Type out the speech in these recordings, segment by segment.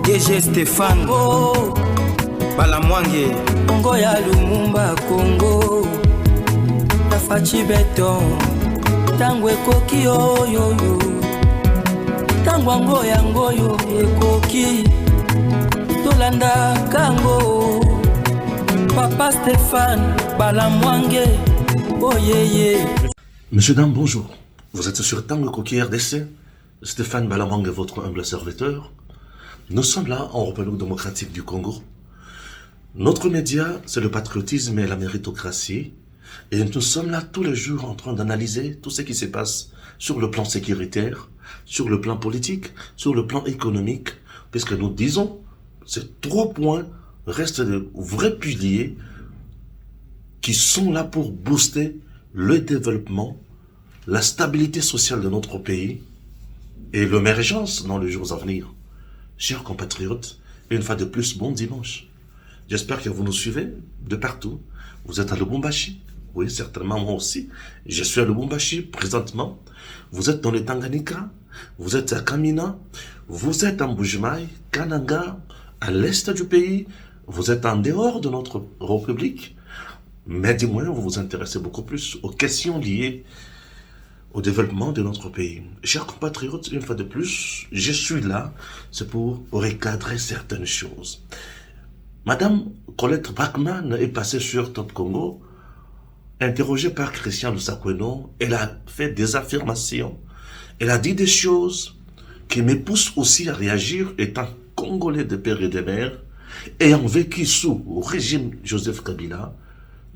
DG Stéphane Balamwange Congo ya Lumumba Congo Tafachi Beton Tango ekoki oyoyo Tango ango yango yo ekoki Tolanda kango Papa Stéphane Balamwange Oh yeah. Messieurs, dames, bonjour. Vous êtes sur Tango Koki RDC. Stéphane Balamwange, votre humble serviteur. Nous sommes là en République démocratique du Congo. Notre média, c'est le patriotisme et la méritocratie. Et nous sommes là tous les jours en train d'analyser tout ce qui se passe sur le plan sécuritaire, sur le plan politique, sur le plan économique. Puisque nous disons, ces 3 points restent de vrais piliers qui sont là pour booster le développement, la stabilité sociale de notre pays et l'émergence dans les jours à venir. Chers compatriotes, une fois de plus, bon dimanche. J'espère que vous nous suivez de partout. Vous êtes à Lubumbashi. Oui, certainement moi aussi. Je suis à Lubumbashi présentement. Vous êtes dans le Tanganyika. Vous êtes à Kamina. Vous êtes en Mbuji-Mayi, Kananga, à l'est du pays. Vous êtes en dehors de notre République. Mais du moins, vous vous intéressez beaucoup plus aux questions liées au développement de notre pays. Chers compatriotes, une fois de plus, je suis là, c'est pour recadrer certaines choses. Madame Colette Brackman est passée sur Top Congo, interrogée par Christian Lusakweno. Elle a fait des affirmations, elle a dit des choses qui me poussent aussi à réagir, étant Congolais de père et de mère, ayant vécu sous le régime Joseph Kabila.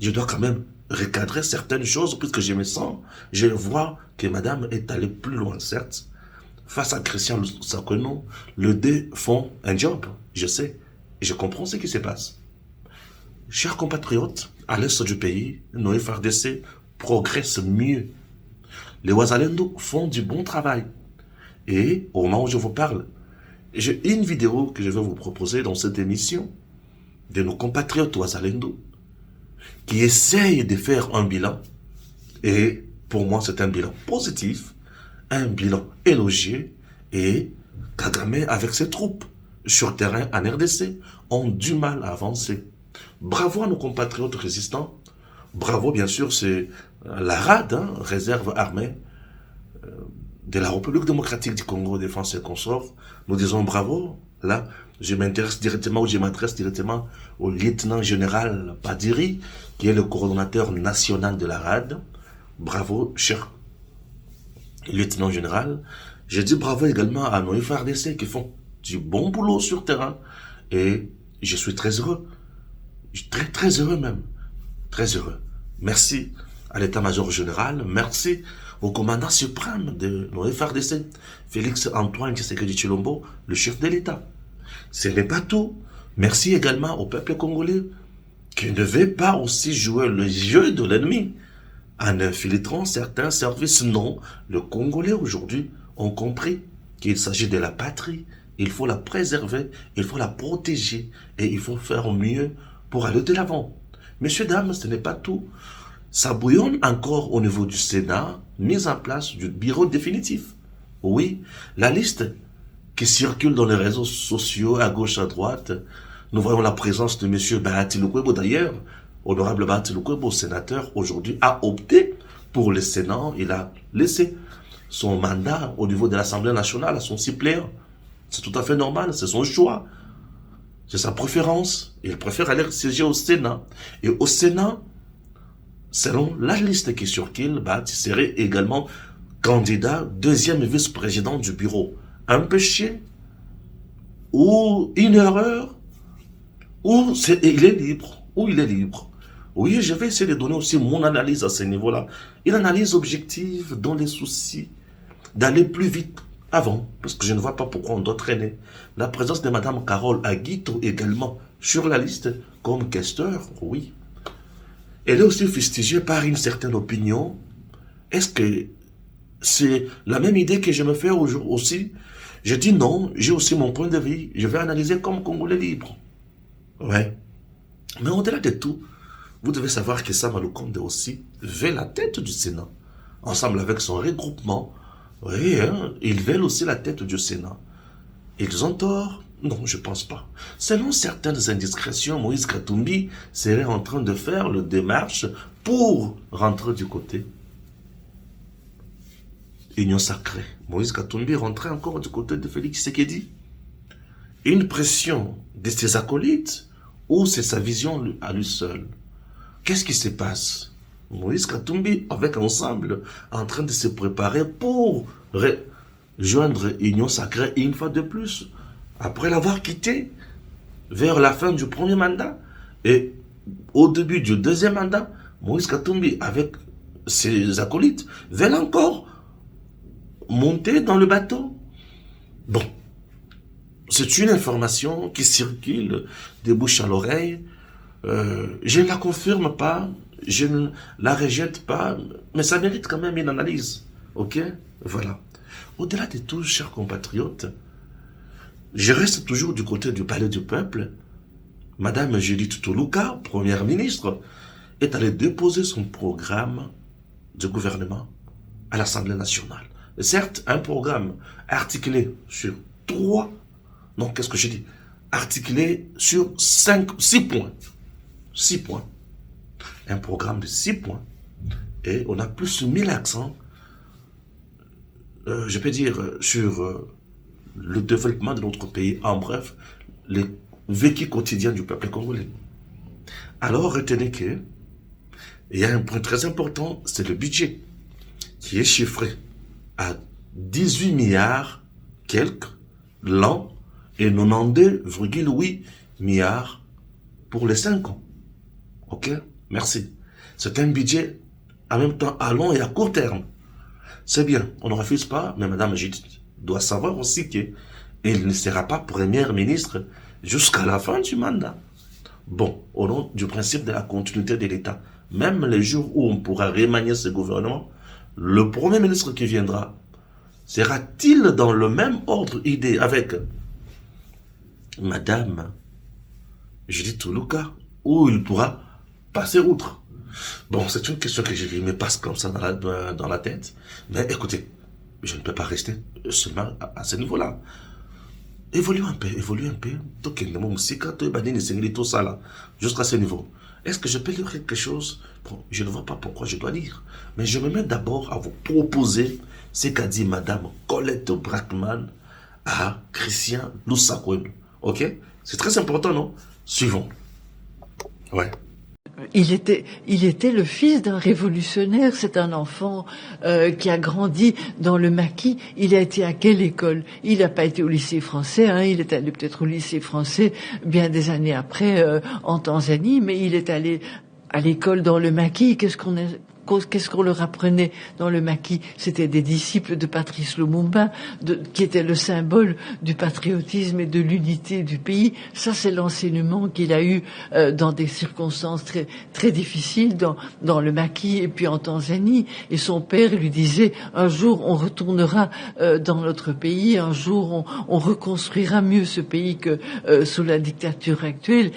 Je dois quand même recadrer certaines choses, puisque je me sens, je vois que madame est allée plus loin, certes. Face à Christian Lusakweno, les deux font un job, je sais, et je comprends ce qui se passe. Chers compatriotes, à l'est du pays, nos FRDC progressent mieux. Les Wazalendo font du bon travail. Et au moment où je vous parle, j'ai une vidéo que je vais vous proposer dans cette émission de nos compatriotes Wazalendo qui essayent de faire un bilan. Et pour moi, c'est un bilan positif, un bilan élogieux. Et Kagame, avec ses troupes sur terrain en RDC, ont du mal à avancer. Bravo à nos compatriotes résistants. Bravo, bien sûr, c'est la RAD, réserve armée de la République démocratique du Congo, défense et consorts. Nous disons bravo. Là, je m'intéresse directement, ou je m'adresse directement au lieutenant-général Padiri, qui est le coordonnateur national de la RAD. Bravo, cher lieutenant-général. Je dis bravo également à nos FRDC qui font du bon boulot sur terrain. Et je suis très heureux. Très heureux même. Très heureux. Merci à l'état-major général. Merci au commandant suprême de nos FRDC, Félix Antoine Tshisekedi Tshilombo, le chef de l'État. Ce n'est pas tout. Merci également au peuple congolais qui ne veut pas aussi jouer le jeu de l'ennemi en infiltrant certains services. Non, les Congolais aujourd'hui ont compris qu'il s'agit de la patrie. Il faut la préserver, il faut la protéger et il faut faire mieux pour aller de l'avant. Messieurs, dames, ce n'est pas tout. Ça bouillonne encore au niveau du Sénat, mise en place du bureau définitif. Oui, la liste qui circule dans les réseaux sociaux, à gauche, à droite. Nous voyons la présence de M. Bahati Lukwebo. D'ailleurs, honorable Bahati Lukwebo, sénateur, aujourd'hui, a opté pour le Sénat. Il a laissé son mandat au niveau de l'Assemblée nationale à son suppléant. C'est tout à fait normal, c'est son choix. C'est sa préférence. Il préfère aller siéger au Sénat. Et au Sénat, selon la liste qui circule, Bahati serait également candidat, deuxième vice-président du bureau. Un péché, ou une erreur, ou il est libre, Oui, je vais essayer de donner aussi mon analyse à ce niveau-là. Une analyse objective dans les soucis d'aller plus vite avant, parce que je ne vois pas pourquoi on doit traîner. La présence de Madame Carole Aguito également sur la liste comme questeur, oui. Elle est aussi fustigée par une certaine opinion. Est-ce que c'est la même idée que je me fais aussi? Je dis non, j'ai aussi mon point de vue. Je vais analyser comme Congolais libre. Ouais. Mais au-delà de tout, vous devez savoir que Sama Lukonde aussi veut la tête du Sénat. Ensemble avec son regroupement, oui, ils veulent aussi la tête du Sénat. Ils ont tort, Non, je pense pas. Selon certaines indiscrétions, Moïse Katumbi serait en train de faire le démarche pour rentrer du côté Union Sacrée. Moïse Katumbi rentrait encore du côté de Félix Tshisekedi. Une pression de ses acolytes ou c'est sa vision à lui seul? Qu'est-ce qui se passe? Moïse Katumbi avec ensemble en train de se préparer pour rejoindre Union Sacrée une fois de plus. Après l'avoir quitté vers la fin du premier mandat et au début du deuxième mandat, Moïse Katumbi avec ses acolytes veulent encore monter dans le bateau. Bon, c'est une information qui circule de bouche à l'oreille. Je ne la confirme pas, je ne la rejette pas, mais ça mérite quand même une analyse. Ok? Voilà. Au-delà de tout, chers compatriotes, je reste toujours du côté du palais du peuple. Madame Judith Tuluka, première ministre, est allée déposer son programme de gouvernement à l'Assemblée nationale. Certes, un programme articulé sur articulé sur 6 points. 6 points. Un programme de 6 points. Et on a plus mis l'accent, je peux dire, sur le développement de notre pays, en bref, le vécu quotidien du peuple congolais. Alors, retenez que il y a un point très important, c'est le budget, qui est chiffré à 18 milliards quelques l'an et 92,8 milliards pour les 5 ans. Ok? Merci. C'est un budget en même temps à long et à court terme. C'est bien, on ne refuse pas, mais Madame Judith doit savoir aussi qu'elle ne sera pas première ministre jusqu'à la fin du mandat. Bon, au nom du principe de la continuité de l'État, même les jours où on pourra remanier ce gouvernement, le premier ministre qui viendra, sera-t-il dans le même ordre d'idée avec Madame Judith Tuluka, ou il pourra passer outre? Bon, c'est une question que je me passe comme ça dans la tête. Mais écoutez, je ne peux pas rester seulement à ce niveau-là. Évolue un peu. Jusqu'à ce niveau. Est-ce que je peux dire quelque chose? Bon, je ne vois pas pourquoi je dois dire. Mais je me mets d'abord à vous proposer ce qu'a dit Madame Colette Brackman à Christian Lusakwen. Ok? C'est très important, non? Suivons. Ouais. Il était le fils d'un révolutionnaire. C'est un enfant qui a grandi dans le maquis. Il a été à quelle école? Il n'a pas été au lycée français. Il est allé peut-être au lycée français bien des années après en Tanzanie, mais il est allé à l'école dans le maquis. Qu'est-ce qu'on leur apprenait dans le maquis? C'était des disciples de Patrice Lumumba, qui était le symbole du patriotisme et de l'unité du pays. Ça, c'est l'enseignement qu'il a eu dans des circonstances très, très difficiles dans le maquis et puis en Tanzanie. Et son père lui disait, un jour on retournera dans notre pays, un jour on reconstruira mieux ce pays que sous la dictature actuelle.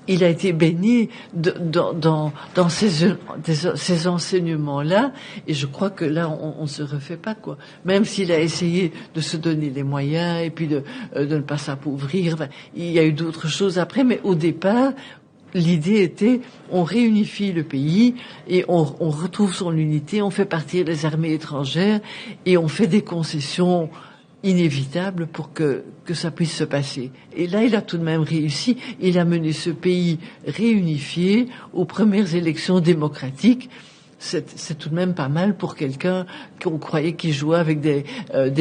Il a été baigné dans ces enseignements-là, et je crois que là, on se refait pas, quoi. Même s'il a essayé de se donner les moyens et puis de ne pas s'appauvrir, il y a eu d'autres choses après, mais au départ, l'idée était, on réunifie le pays et on retrouve son unité, on fait partir les armées étrangères et on fait des concessions inévitable pour que ça puisse se passer. Et là, il a tout de même réussi. Il a mené ce pays réunifié aux premières élections démocratiques. C'est tout de même pas mal pour quelqu'un qu'on croyait qu'il jouait avec des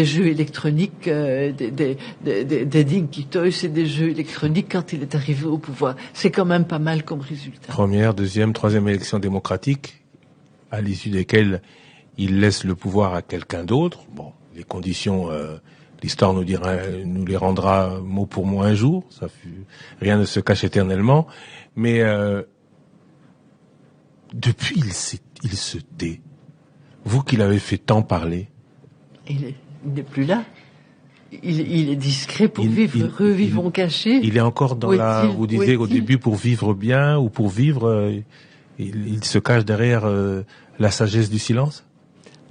jeux électroniques, des Dinky Toys et des jeux électroniques quand il est arrivé au pouvoir. C'est quand même pas mal comme résultat. Première, deuxième, troisième élection démocratique, à l'issue desquelles il laisse le pouvoir à quelqu'un d'autre. Bon, les conditions, l'histoire nous les rendra mot pour mot un jour. Rien ne se cache éternellement. Mais depuis, il se tait. Vous qui l'avez fait tant parler. Il n'est plus là. Il est discret pour vivre heureux, vivons cachés. Il est encore dans vous disiez au début, pour vivre bien ou pour vivre, il se cache derrière la sagesse du silence.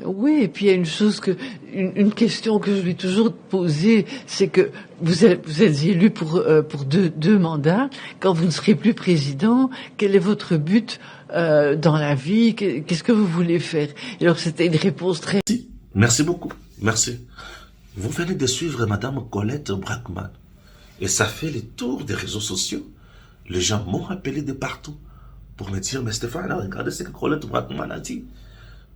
Oui, et puis il y a une question que je lui ai toujours posée, c'est que vous êtes élu pour deux mandats. Quand vous ne serez plus président, quel est votre but dans la vie? Qu'est-ce que vous voulez faire? Et alors c'était une réponse très... Merci beaucoup, merci. Vous venez de suivre Madame Colette Braeckman. Et ça fait le tour des réseaux sociaux. Les gens m'ont appelé de partout pour me dire, mais Stéphane, regardez ce que Colette Braeckman a dit.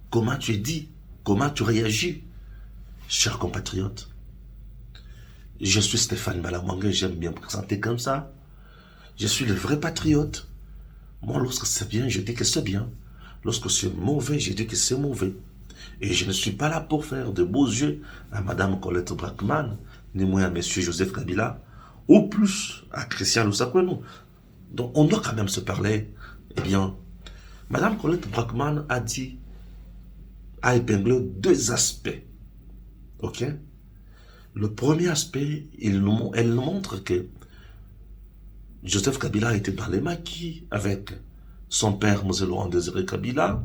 Comment tu es dit? Comment tu réagis? Chers compatriotes, je suis Stéphane Malamongue, j'aime bien me présenter comme ça. Je suis le vrai patriote. Moi, lorsque c'est bien, je dis que c'est bien. Lorsque c'est mauvais, je dis que c'est mauvais. Et je ne suis pas là pour faire de beaux yeux à Madame Colette Braeckman, ni moi à Monsieur Joseph Kabila, ou plus à Christian Lusakwenou. Donc on doit quand même se parler. Eh bien, Madame Colette Braeckman a épinglé deux aspects. Ok? Le premier aspect, elle nous montre que Joseph Kabila était dans les maquis avec son père, M. Laurent Désiré Kabila,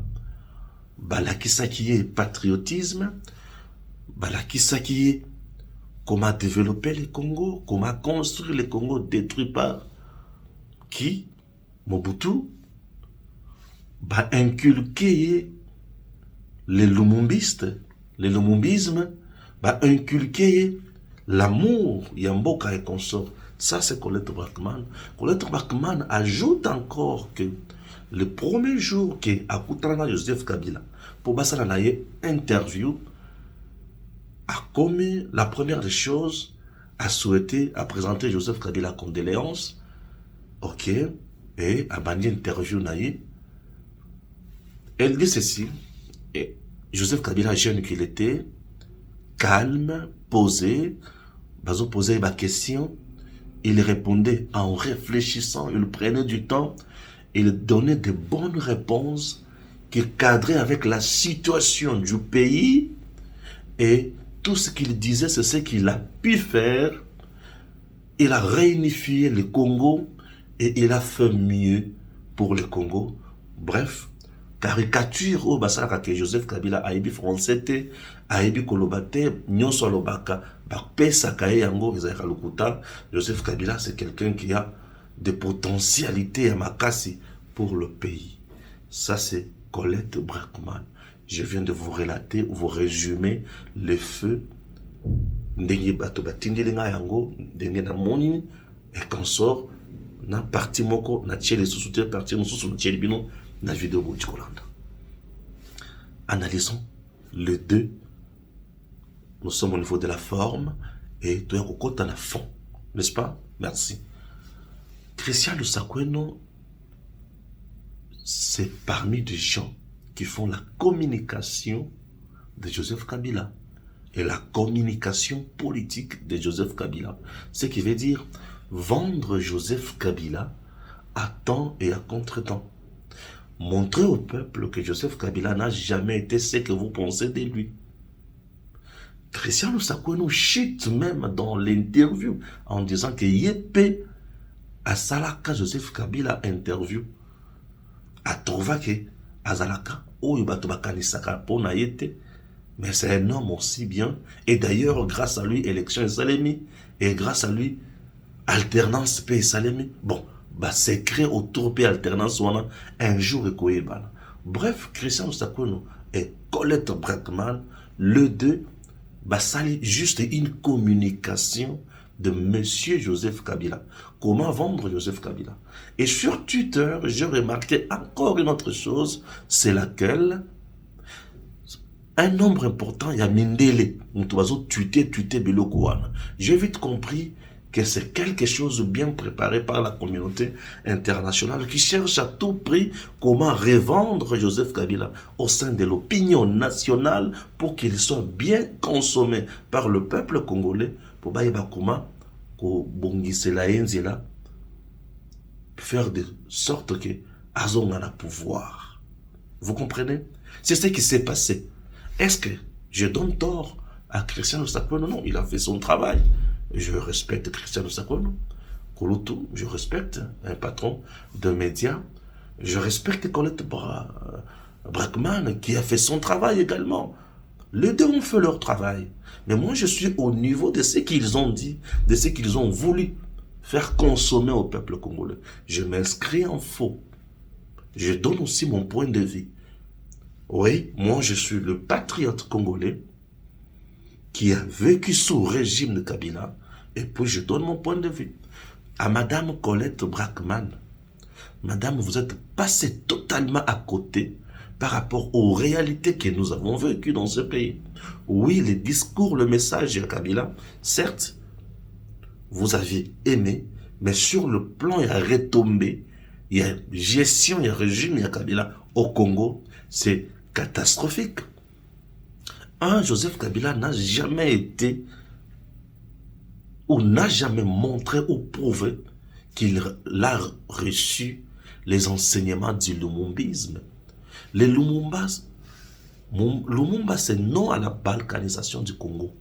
balakisa qui est patriotisme, balakisa qui est comment développer le Congo, comment construire le Congo détruit par qui? Mobutu, inculquer les lumumbistes, le lumumbisme, inculquer l'amour, Yamboka et consort. Ça, c'est Colette Braeckman. Colette Braeckman ajoute encore que le premier jour qu'à Koutrana Joseph Kabila, pour Bassana interview, a commis la première des choses, a souhaité, a présenté Joseph Kabila condoléances, ok, et a banni interview naïe. Elle dit ceci, et Joseph Kabila, jeune qu'il était, calme, posé, bazo posé ma question, il répondait en réfléchissant, il prenait du temps, il donnait de bonnes réponses qui cadraient avec la situation du pays et tout ce qu'il disait, c'est ce qu'il a pu faire. Il a réunifié le Congo et il a fait mieux pour le Congo. Bref, caricature au basara que Joseph Kabila aibi français te, aibi kolobate, nyonso lobaka, pesa kaye yango ezaka lokuta. Joseph Kabila c'est quelqu'un qui a des potentialités à Makassi pour le pays. Ça c'est Colette Braeckman. Je viens de vous relater, vous résumer les feux ndenge bato batindelenga yango ndenge na moni et consort na parti moko na tiele sous parti mosusu na tiele bino na vidéo boti kolanda. Analysons les deux. Nous sommes au niveau de la forme et tu as kokota na fond, n'est-ce pas? Merci. Christian Lusakwenou, c'est parmi des gens qui font la communication de Joseph Kabila et la communication politique de Joseph Kabila. Ce qui veut dire vendre Joseph Kabila à temps et à contre-temps. Montrer au peuple que Joseph Kabila n'a jamais été ce que vous pensez de lui. Christian Lusakwenou chute même dans l'interview en disant que Yépé a Salaka Joseph Kabila interview a trouvé que Azalaka mais c'est un homme aussi bien et d'ailleurs grâce à lui élection Salemi et grâce à lui alternance paix Salemi bon c'est créé autour de alternance un jour et Koyebana. Bref, Christian Lusakwenou et Colette Braeckman, le deux sali juste une communication de Monsieur Joseph Kabila. Comment vendre Joseph Kabila? Et sur Twitter, j'ai remarqué encore une autre chose, c'est laquelle un nombre important, il y a Mindele, j'ai vite compris que c'est quelque chose de bien préparé par la communauté internationale qui cherche à tout prix comment revendre Joseph Kabila au sein de l'opinion nationale pour qu'il soit bien consommé par le peuple congolais pour faire de sorte que Azon a le pouvoir. Vous comprenez? C'est ce qui s'est passé. Est-ce que je donne tort à Christian Lusakwenou? Non, il a fait son travail. Je respecte Christian Lusakwenou. Kouloutou, je respecte un patron de médias. Je respecte Colette Braeckman qui a fait son travail également. Les deux ont fait leur travail. Mais moi, je suis au niveau de ce qu'ils ont dit, de ce qu'ils ont voulu faire consommer au peuple congolais. Je m'inscris en faux. Je donne aussi mon point de vue. Oui, moi, je suis le patriote congolais qui a vécu sous le régime de Kabila, et puis je donne mon point de vue. À Madame Colette Brackman, Madame, vous êtes passée totalement à côté par rapport aux réalités que nous avons vécues dans ce pays. Oui, les discours, le message de Kabila, certes, vous aviez aimé, mais sur le plan, il y a retombé, il y a gestion, il y a régime, il y a Kabila au Congo, c'est catastrophique. Joseph Kabila n'a jamais été, ou n'a jamais montré ou prouvé qu'il a reçu les enseignements du lumumbisme. Les Lumumba, c'est non à la balkanisation du Congo.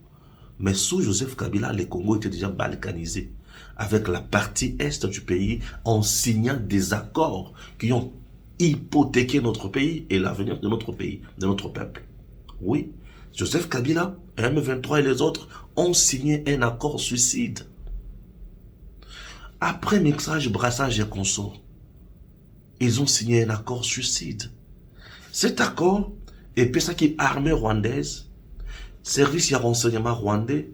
Mais sous Joseph Kabila, le Congo était déjà balkanisé, avec la partie est du pays, en signant des accords qui ont hypothéqué notre pays et l'avenir de notre pays, de notre peuple. Oui, Joseph Kabila, M23 et les autres ont signé un accord suicide. Après mixage, brassage et consorts, ils ont signé un accord suicide. Cet accord est ça qui est armée rwandaise, service de renseignement rwandais,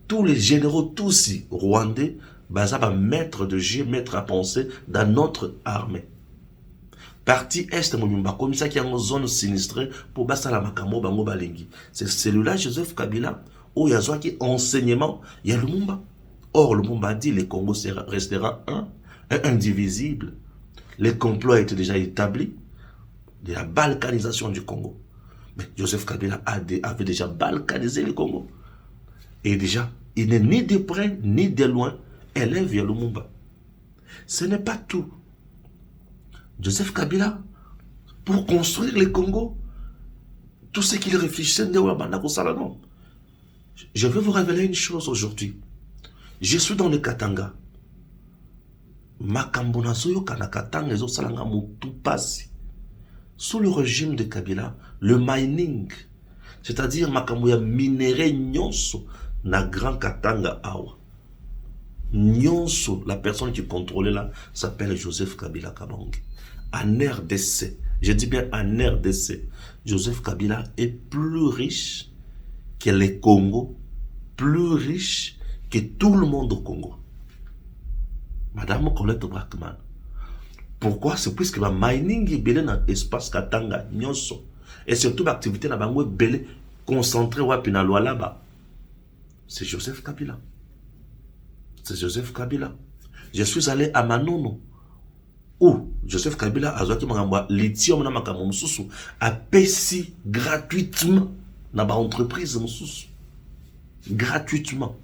tous les généraux tous rwandais, basaba maître de jeu, maître à penser dans notre armée. Parti est comme ça qui est en zone sinistrée pour basala makamo bango balingi. C'est celui-là Joseph Kabila où il y a qui enseignement, il y a Lumumba. Or Lumumba dit le Congo restera indivisible. Le complot a été déjà établi de la balkanisation du Congo. Mais Joseph Kabila avait déjà balkanisé le Congo. Et déjà, il n'est ni de près ni de loin élève à Lumumba. Ce n'est pas tout. Joseph Kabila, pour construire le Congo, tout ce qu'il réfléchissait, je vais vous révéler une chose aujourd'hui. Je suis dans le Katanga. Makambonasoyo Kanakatanga ezo salanga mutu pasi. Sous le régime de Kabila, le mining, c'est-à-dire makamboya minéré nyonso na Grand Katanga awa. Nyonso, la personne qui contrôlait là, s'appelle Joseph Kabila Kabange. En RDC, je dis bien en RDC, Joseph Kabila est plus riche que le Congo, plus riche que tout le monde au Congo. Madame Colette Brackman. Pourquoi? C'est puisque le mining est belé dans l'espace Katanga, nyonso. Et surtout l'activité na bango est belé concentrée wapi na loi là-bas. C'est Joseph Kabila. C'est Joseph Kabila. Je suis allé à Manono, où Joseph Kabila a joué lithium na makambo mususu a payé gratuitement na ba entreprise mususu. Gratuitement.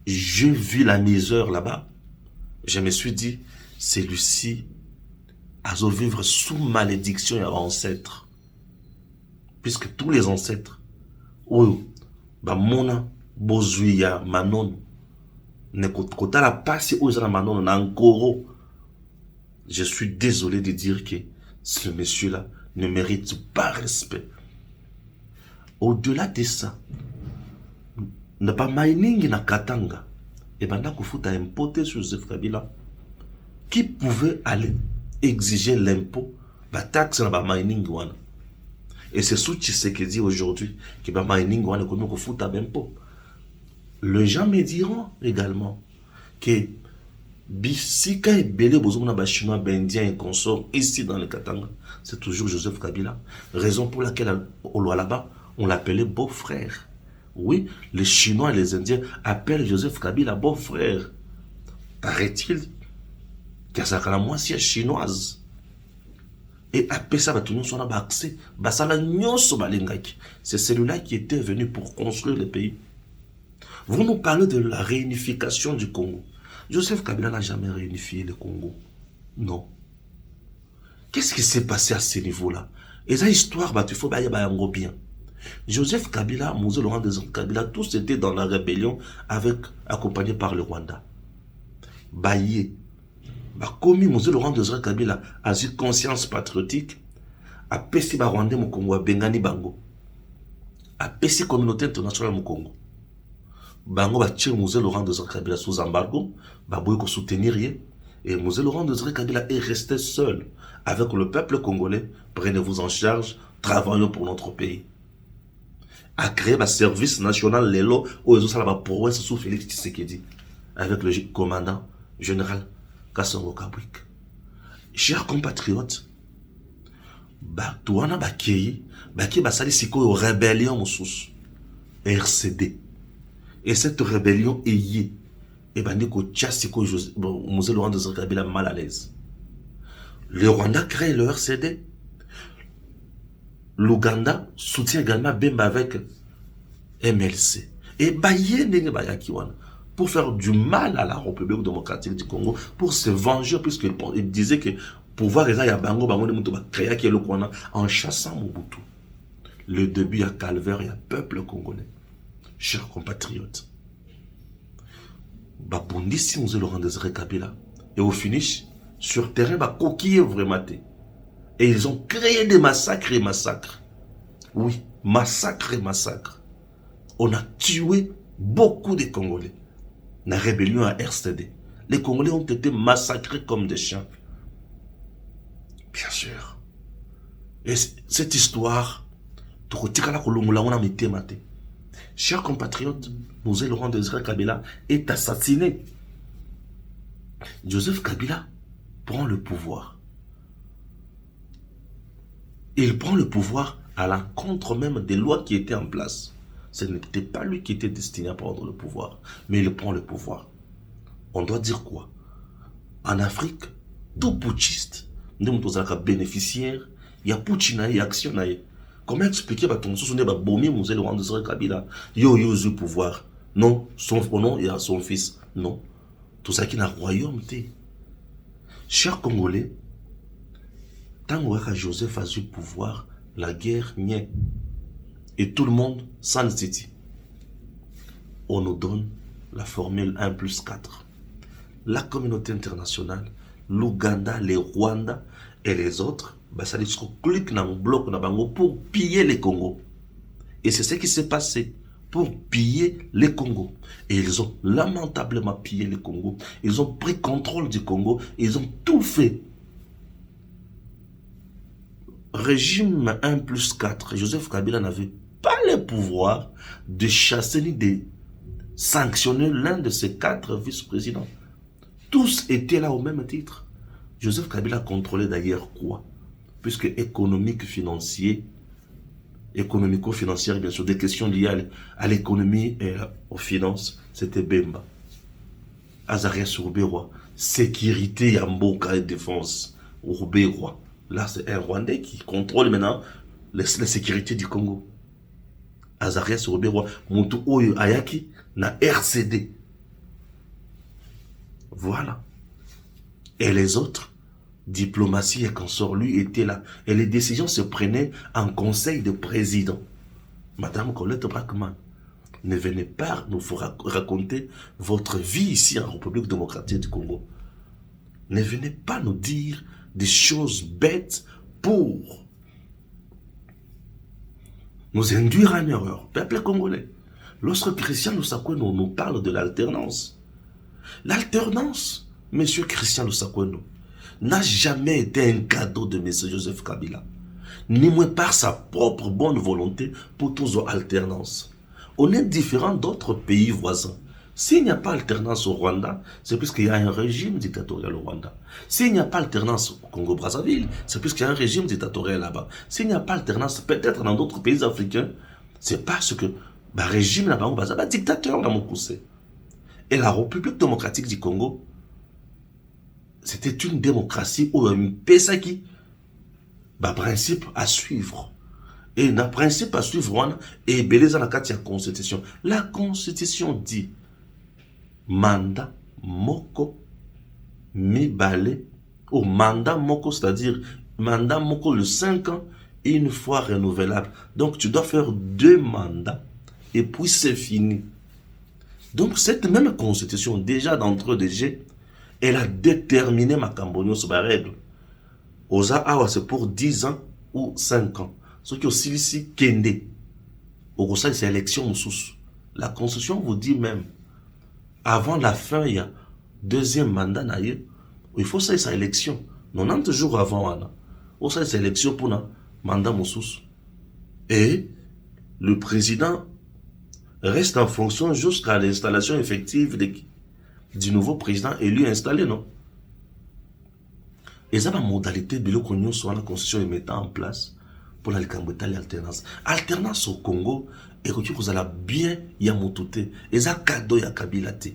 J'ai vu la misère là-bas. Je me suis dit, celui-ci a dû vivre sous malédiction et ancêtre. Puisque tous les ancêtres, oh, bah mona, bozuya, manon, ne kota la passe aux manon, n'angoro. Je suis désolé de dire que ce monsieur-là ne mérite pas respect. Au-delà de ça, n'a pas mining na Katanga, et ben n'a qu'au importer sur Joseph Kabila, qui pouvait aller exiger l'impôt, la taxe na ba mining wana. Et c'est sous Tshisekedi aujourd'hui que ba mining wana qu'on nous fout à l'impôt. Les gens me diront également que Bissika et Belé Bozomona ba chinois, bendiens et consorts ici dans le Katanga, c'est toujours Joseph Kabila. Raison pour laquelle au loi là-bas, on l'appelait beau-frère. Oui, les Chinois et les Indiens appellent Joseph Kabila beau-frère. Paraît-il qu'il y a la moitié chinoise. Et après ça, c'est celui-là qui était venu pour construire le pays. Vous nous parlez de la réunification du Congo. Joseph Kabila n'a jamais réunifié le Congo. Non. Qu'est-ce qui s'est passé à ce niveau-là? Et ça, histoire, il faut bien. Joseph Kabila, Mousse Laurent de Kabila, tous étaient dans la rébellion accompagnés par le Rwanda. Baye, comme Mousse Laurent de Kabila a eu conscience patriotique, a pessi Rwanda Congo, Bengani Bango. apesi communauté internationale au Congo. Bango ba tche Mosé Laurent Désiré Kabila sous embargo, ba boy ko soutenir ye, et Mosé Laurent Désiré Kabila est resté seul avec le peuple congolais. Prenez-vous en charge, travaillons pour notre pays. A créé un service national lelo où ils ont la prouesse sous Félix Tshisekedi avec le commandant général Kassongo Kabwik. Chers compatriotes, Touana Bakei, Basali Siko rébellion Moussous, RCD. Et cette rébellion est liée. Et Bandiko Tchassiko Mosé Laurent Désiré Kabila mal à l'aise. Le Rwanda crée le RCD. L'Ouganda soutient également Bemba avec MLC. Et Baye Bayakiwan pour faire du mal à la République démocratique du Congo, pour se venger, puisqu'il disait que pouvoir est là, Bango créer qui est le Kwana en chassant Mobutu. Le début, il y a calvaire, il y a peuple congolais. Chers compatriotes, Babundi si nous Laurent Désiré Kabila. Et au finish, sur terrain, coquille vraiment. Et ils ont créé des massacres et massacres. Oui, massacres et massacres. On a tué beaucoup de Congolais. La rébellion à RCD. Les Congolais ont été massacrés comme des chiens. Bien sûr. Et cette histoire, chers compatriotes, Mosé Laurent Désiré Kabila est assassiné. Joseph Kabila prend le pouvoir. Il prend le pouvoir à l'encontre même des lois qui étaient en place. Ce n'était pas lui qui était destiné à prendre le pouvoir, mais il prend le pouvoir. On doit dire quoi? En Afrique, tout putschiste, nous sommes bénéficiaires, il y a putschina, il y a action. Comment expliquer que ton souci n'est pas bombé, Mosé Laurent Désiré Kabila? Yo le pouvoir. Non, il y a son fils. Non. Tout ça qui n'a royaume. Chers Congolais, tant que Joseph a eu le pouvoir, la guerre n'y. Et tout le monde s'en dit. On nous donne la formule 1+4. La communauté internationale, l'Ouganda, les Rwanda et les autres, ça dit clique dans le bloc pour piller les Congo. Et c'est ce qui s'est passé pour piller les Congo. Et ils ont lamentablement pillé les Congo. Ils ont pris contrôle du Congo. Ils ont tout fait. Régime 1+4, Joseph Kabila n'avait pas le pouvoir de chasser ni de sanctionner l'un de ses 4 vice-présidents. Tous étaient là au même titre. Joseph Kabila contrôlait d'ailleurs quoi? Puisque économico-financière, bien sûr, des questions liées à l'économie et aux finances, c'était Bemba. Azarias Rouberoy, sécurité, Yamboka et défense, Rouberoy. Là, c'est un Rwandais qui contrôle maintenant la sécurité du Congo. Azarias Rouberoy, Moutou Oyo Ayaki, na RCD. Voilà. Et les autres, diplomatie et consorts, lui, étaient là. Et les décisions se prenaient en conseil de président. Madame Colette Brackman, ne venez pas nous raconter votre vie ici en République démocratique du Congo. Ne venez pas nous dire des choses bêtes pour nous induire en erreur. Peuple congolais, lorsque Christian Lusakoueno nous parle de l'alternance, monsieur Christian Lusakoueno, n'a jamais été un cadeau de M. Joseph Kabila, ni moins par sa propre bonne volonté pour tous aux alternances. On est différent d'autres pays voisins. S'il n'y a pas alternance au Rwanda, c'est puisqu'il y a un régime dictatorial au Rwanda. S'il n'y a pas alternance au Congo-Brazzaville, c'est puisqu'il y a un régime dictatorial là-bas. S'il n'y a pas alternance peut-être dans d'autres pays africains, c'est parce que le régime là-bas au Brazzaville, dictateur dans mon poussé. Et la République démocratique du Congo, c'était une démocratie où un pesaki, principe à suivre. Et le principe à suivre, et beleza na kati ya constitution. La constitution dit mandat moko mibale, ou mandat moko, c'est-à-dire mandat moko le 5 ans, une fois renouvelable. Donc tu dois faire 2 mandats, et puis c'est fini. Donc cette même constitution, déjà d'entre deux jets, elle a déterminé ma cambonio sur la règle. Oza awa c'est pour 10 ans ou 5 ans. Ce qui est aussi ici kende. Au Conseil, c'est élection sous. La Constitution vous dit même, avant la fin, il y a deuxième mandat, il faut ça, c'est élection. 90 jours avant, il faut c'est élection pour un mandat sous. Et le président reste en fonction jusqu'à l'installation effective du nouveau président élu installé, non? Et ça, la modalité de l'Okonyo soit la Constitution est mettant en place pour l'alternance. Alternance au Congo, et que vous allez bien y amoutoute. Et ça, cadeau y a kabilate.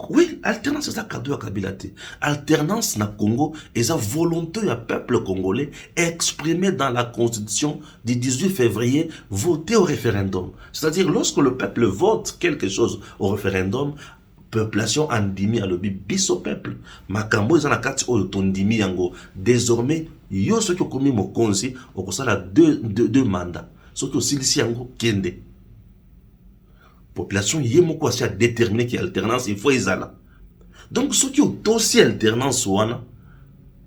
Oui, alternance, c'est ça, cadeau y a kabilate. Alternance na Congo, et ça, volonté du peuple congolais exprimée dans la Constitution du 18 février, votée au référendum. C'est-à-dire, lorsque le peuple vote quelque chose au référendum, population andimi à l'obi biso peuple makambo ezana kati oyo tondimi yango désormais yo soki okomi mokonzi okosala deux mandats soki osilisi yango kende population ye moko asi a déterminer ki alternance il faut ezala donc soki otosi alternance wana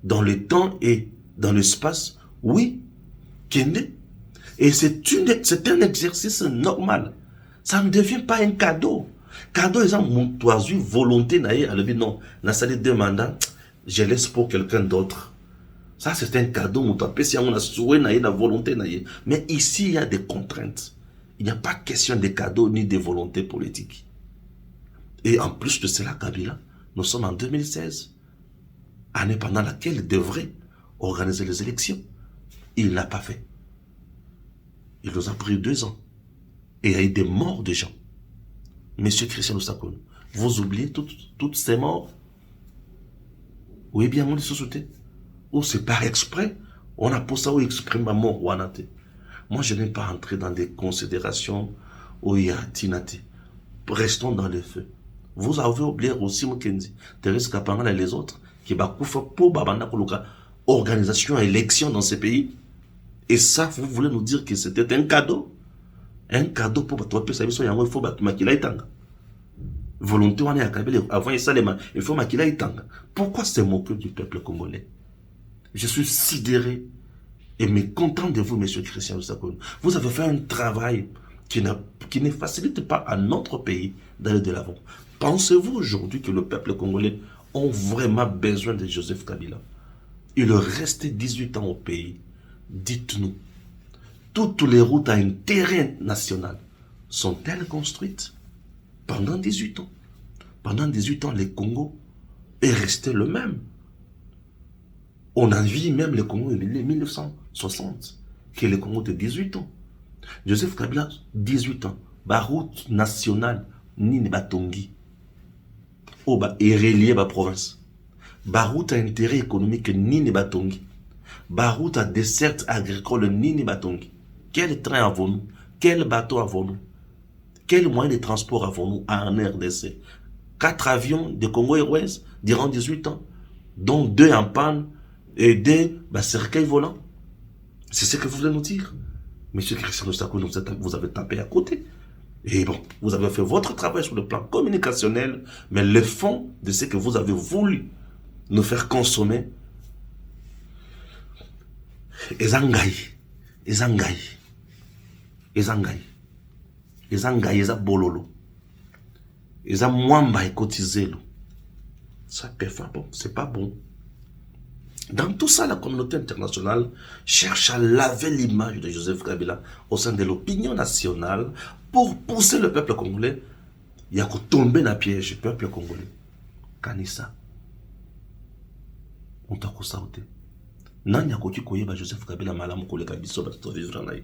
dans le temps et dans l'espace oui kende et c'est un exercice normal, ça ne devient pas un cadeau. Cadeau est mon toisu volonté naïe à lever non na sali deux mandats je laisse pour quelqu'un d'autre. Ça c'est un cadeau mon tapé si on a souhait naïe la volonté naïe. Mais ici il y a des contraintes. Il n'y a pas question de cadeaux ni de volonté politique. Et en plus de cela, Kabila, nous sommes en 2016, année pendant laquelle il devrait organiser les élections. Il ne l'a pas fait. Il nous a pris 2 ans. Et il y a eu des morts de gens. Monsieur Christian Ousakon, vous oubliez toutes ces morts? Oui, bien, on les sous-souté. Ou c'est par exprès. On a pour ça ou exprime ma mort ou anate. Moi, je n'ai pas entré dans des considérations où il y a tinate. Restons dans le feu. Vous avez oublié aussi Mukendi, Thérèse Kapanga et les autres, qui va pour Babanda Koluka, organisation, élection dans ces pays. Et ça, vous voulez nous dire que c'était un cadeau? Un cadeau pour toi, il faut makila itanga. Volonté, on est à Kabila, avant il faut makila itanga. Pourquoi c'est moqueux du peuple congolais? Je suis sidéré et mécontent de vous, monsieur Christian Ousakon. Vous avez fait un travail qui ne facilite pas à notre pays d'aller de l'avant. Pensez-vous aujourd'hui que le peuple congolais a vraiment besoin de Joseph Kabila? Il restait 18 ans au pays. Dites-nous, toutes les routes à intérêt national sont-elles construites pendant 18 ans? Pendant 18 ans, le Congo est resté le même. On a vu même le Congo en 1960, qui est le Congo de 18 ans. Joseph Kabila, 18 ans. La route nationale, Nini Batongi, est reliée à la province. La route à intérêt économique, Nini Batongi. La route à dessert agricole, Nini Batongi. Quel train avons-nous? Quel bateau avons-nous? Quel moyen de transport avons-nous en RDC? 4 avions de Congo Airways durant 18 ans, dont 2 en panne et 2 cercueils volants. C'est ce que vous voulez nous dire? Monsieur Christian Ousakon, vous avez tapé à côté. Et bon, vous avez fait votre travail sur le plan communicationnel, mais le fond de ce que vous avez voulu nous faire consommer, ezangai, eza bololo, eza mwamba ekotizelo. Ça peut faire bon, c'est pas bon. Dans tout ça, la communauté internationale cherche à laver l'image de Joseph Kabila au sein de l'opinion nationale pour pousser le peuple congolais. Il y a qu'à tomber dans le piège du peuple congolais. Kanisa. On t'a qu'à sauter. Non, il y a qu'à koye ba Joseph Kabila malamu koleka biso ba to vivre en aïe.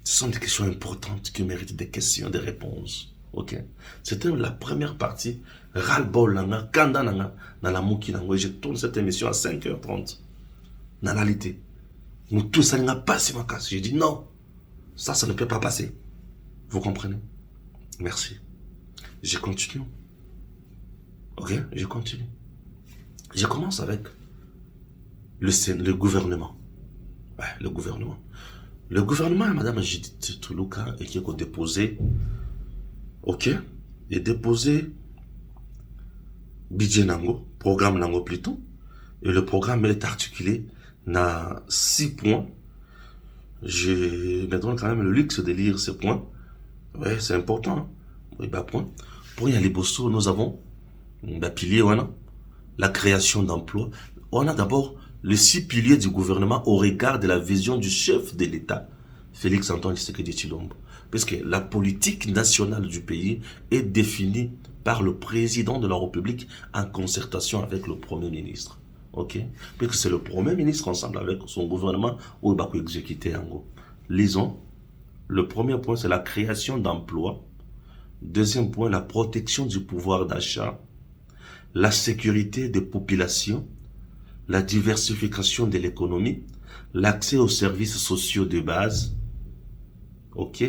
Ce sont des questions importantes qui méritent des questions, des réponses. Ok, c'était la première partie. Ras-le-bol nanga, kanda nanga, dans la mouki nanga. Je tourne cette émission à 5h30. Dans la réalité, nous tous, ça n'a pas passé ma casse. J'ai dit non, ça ne peut pas passer. Vous comprenez? Merci. Je continue. Ok, je continue. Je commence avec le gouvernement. Ouais, le gouvernement. Le gouvernement, madame Judith Tuluka, et qui a déposé. Ok, et déposé budget nango, programme nango plutôt, et le programme est articulé dans 6 points Je me donne quand même le luxe de lire ces points. Ouais, c'est important. Hein. Oui, bah, point. Pour y aller bosso, nous avons, bah, pilier, voilà, la création d'emplois. On a d'abord les 6 piliers du gouvernement au regard de la vision du chef de l'État, Félix Antoine Tshisekedi Tshilombo. Puisque la politique nationale du pays est définie par le président de la République en concertation avec le Premier ministre. Ok? Puisque c'est le Premier ministre ensemble avec son gouvernement où il va exécuter en gros. Lisons. Le premier point, c'est la création d'emplois. Deuxième point, la protection du pouvoir d'achat, la sécurité des populations, la diversification de l'économie, l'accès aux services sociaux de base, ok,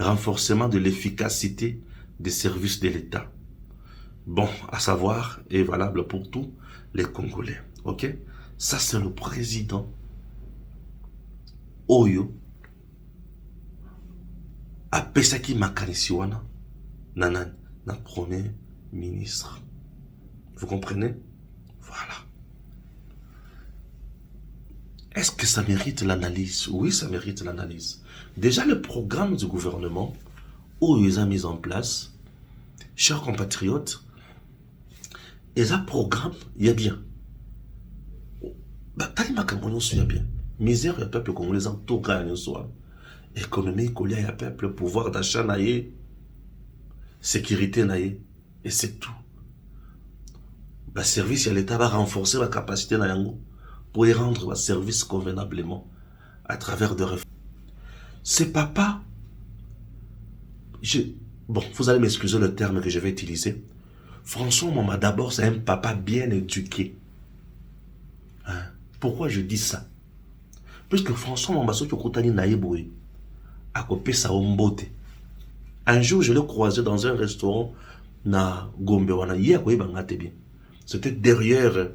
renforcement de l'efficacité des services de l'État. Bon, à savoir, est valable pour tous les Congolais, ok. Ça, c'est le président Oyo apesaki makanisi wana na premier ministre. Vous comprenez? Voilà. Est-ce que ça mérite l'analyse? Oui, ça mérite l'analyse. Déjà, le programme du gouvernement où ils ont mis en place, chers compatriotes, ils ont un programme, il y a bien. Talima Cameroun, il y a bien. Misère, il y a peuple congolais, en tout cas, il y a économie, il y a peuple, pouvoir d'achat, sécurité, et c'est tout. Le service, l'État va renforcer la capacité pour y rendre le service convenablement à travers des réformes. C'est papa. Bon, vous allez m'excuser le terme que je vais utiliser. François Mamba, d'abord, c'est un papa bien éduqué. Hein? Pourquoi je dis ça? Puisque François Mamba, ce que naïboui, a copié sa ombote. Un jour, je l'ai croisé dans un restaurant na Gombe wana bien. C'était derrière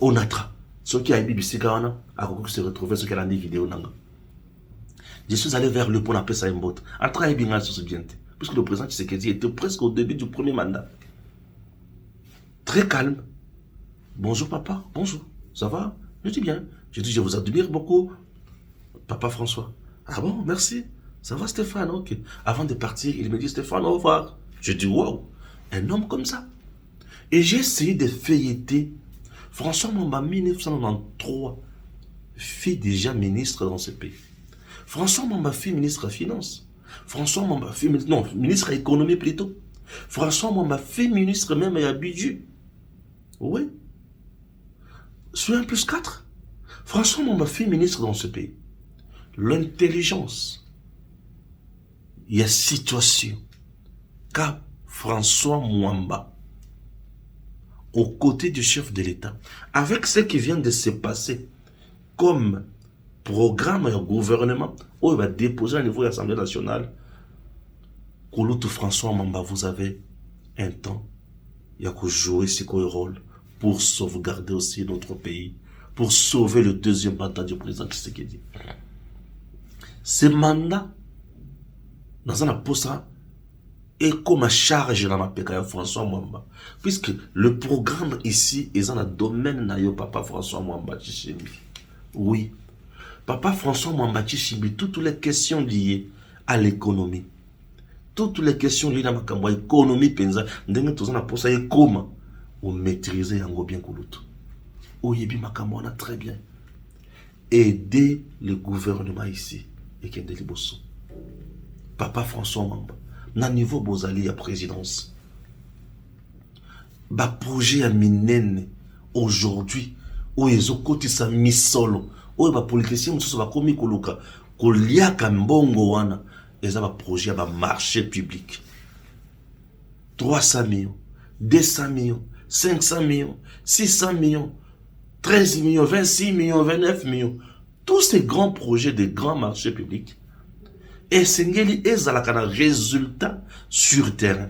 Onatra. Ceux qui a eu Bissika wana a se retrouver ceux qui a des vidéos nanga. Je suis allé vers lui pour appeler ça une botte. En train de bien se bien. Puisque le président Tshisekedi était presque au début du premier mandat. Très calme. Bonjour papa, bonjour. Ça va? Je dis bien. Je dis je vous admire beaucoup. Papa François. Ah bon, merci. Ça va Stéphane, ok. Avant de partir, il me dit Stéphane, au revoir. Je dis waouh, un homme comme ça. Et j'ai essayé de feuilleter. François Mamba, 1993, fit déjà ministre dans ce pays. François Mamba fit ministre des Finances. François Mamba fit ministre de l'économie plutôt. François Mamba fit ministre même à budget. Oui. Sur 1+4. François Mamba fit ministre dans ce pays. L'intelligence. Il y a situation qu'a François Mwamba aux côtés du chef de l'État, avec ce qui vient de se passer comme programme et gouvernement, où il va déposer au niveau de l'Assemblée nationale, Kouloutou François Mwamba, vous avez un temps, il y a que jouer ce rôle pour sauvegarder aussi notre pays, pour sauver le deuxième mandat du président Tshisekedi. Ce mandat, dans un poste, et comme à charge dans ma PKF François Mwamba, puisque le programme ici est dans le domaine de papa François Mwamba Tshishimbi. Oui, papa François Mwamba Tshishimbi, toutes les questions liées à l'économie, toutes les questions liées à l'économie, penza, ndenge tozana posa et comment on maîtriser yango bien kulutu. Oyebi makamona très bien. Aider le gouvernement ici et Kende Liboso. Papa François Mwamba. Na niveau bozali à présidence. Ba projet à minene aujourd'hui où ils ont côté sa misolo où ba politicien mususu ba komi koluka koliaka mbongo wana eza ba projet ba marché public 300 millions 200 millions 500 millions 600 millions 13 millions 26 millions 29 millions tous ces grands projets de grands marchés publics. Et Sengeli ezalaka na résultat sur terrain.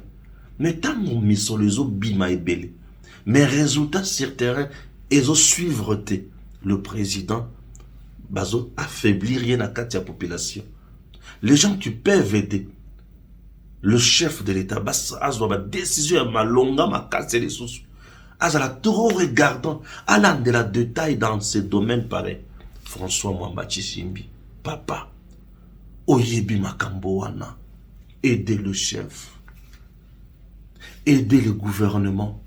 Mais tant mon mission les autres bima et belé. Mais résultats sur terrain, ils ont suivre le président bazo affaiblir rien à la population. Les gens qui peuvent aider le chef de l'État, ma décision à ma longa ma casse les sous. Azala trop regardant, allant de la détail dans ces domaines pareils. François Mwamba Tshishimbi. Papa, oyebi makambo wana, aidez le chef, aidez le gouvernement.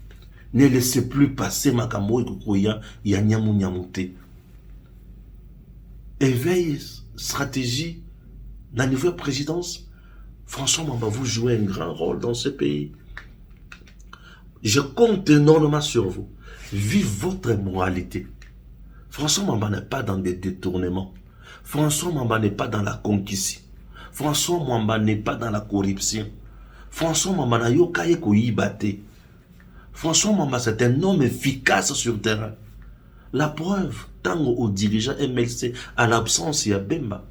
Ne laissez plus passer makambo ikokoya ya nyamu nyamute. Éveil, stratégie, la nouvelle présidence. François Mamba, vous jouez un grand rôle dans ce pays. Je compte énormément sur vous. Vive votre moralité. François Mamba n'est pas dans des détournements. François Mamba n'est pas dans la conquise. François Mamba n'est pas dans la corruption. François Mamba n'a yokaye ko yibate. François Mamba, c'est un homme efficace sur le terrain. La preuve, tant aux dirigeants MLC, à l'absence de Bemba,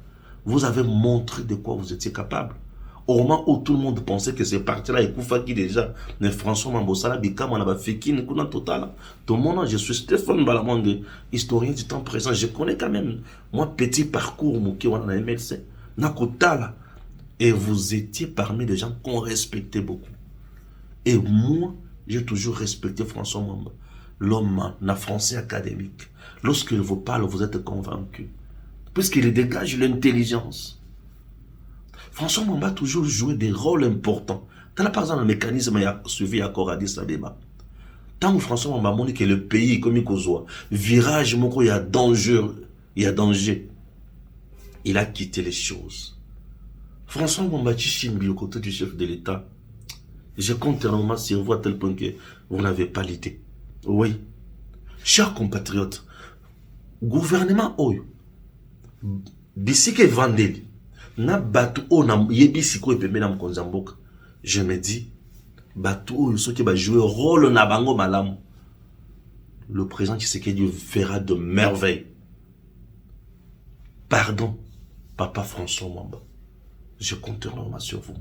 vous avez montré de quoi vous étiez capable. Au moment où tout le monde pensait que ces partis-là, et Koufaki déjà, mais François Mambosala, Bikam, on a fait qui, Nkuna total. Tout le monde, je suis Stéphane Balamangue, historien du temps présent. Je connais quand même, moi, petit parcours, Mouki, on a MLC, Nakotala. Et vous étiez parmi les gens qu'on respectait beaucoup. Et moi, j'ai toujours respecté François Mamba. L'homme, la français académique. Lorsqu'il vous parle, vous êtes convaincu. Puisqu'il dégage l'intelligence. François Mamba a toujours joué des rôles importants. Dans par exemple, le mécanisme a suivi à Coradis Abeba. Tant que François Mamba a dit que le pays, comme il a virage, il y a danger. Il a quitté les choses. François Mamba Chichimbi, au côté du chef de l'État, je compte énormément sur vous à tel point que vous n'avez pas l'idée. Oui. Chers compatriotes, gouvernement Oyo, d'ici que Vandeli, na batu o na yebi siko epembe na mkonzamboka, je me dis, batu o so qui va jouer rôle na bango malamu. Le président Tshisekedi fera de merveilles. Pardon, papa François Mamba. Je compte énormément sur vous.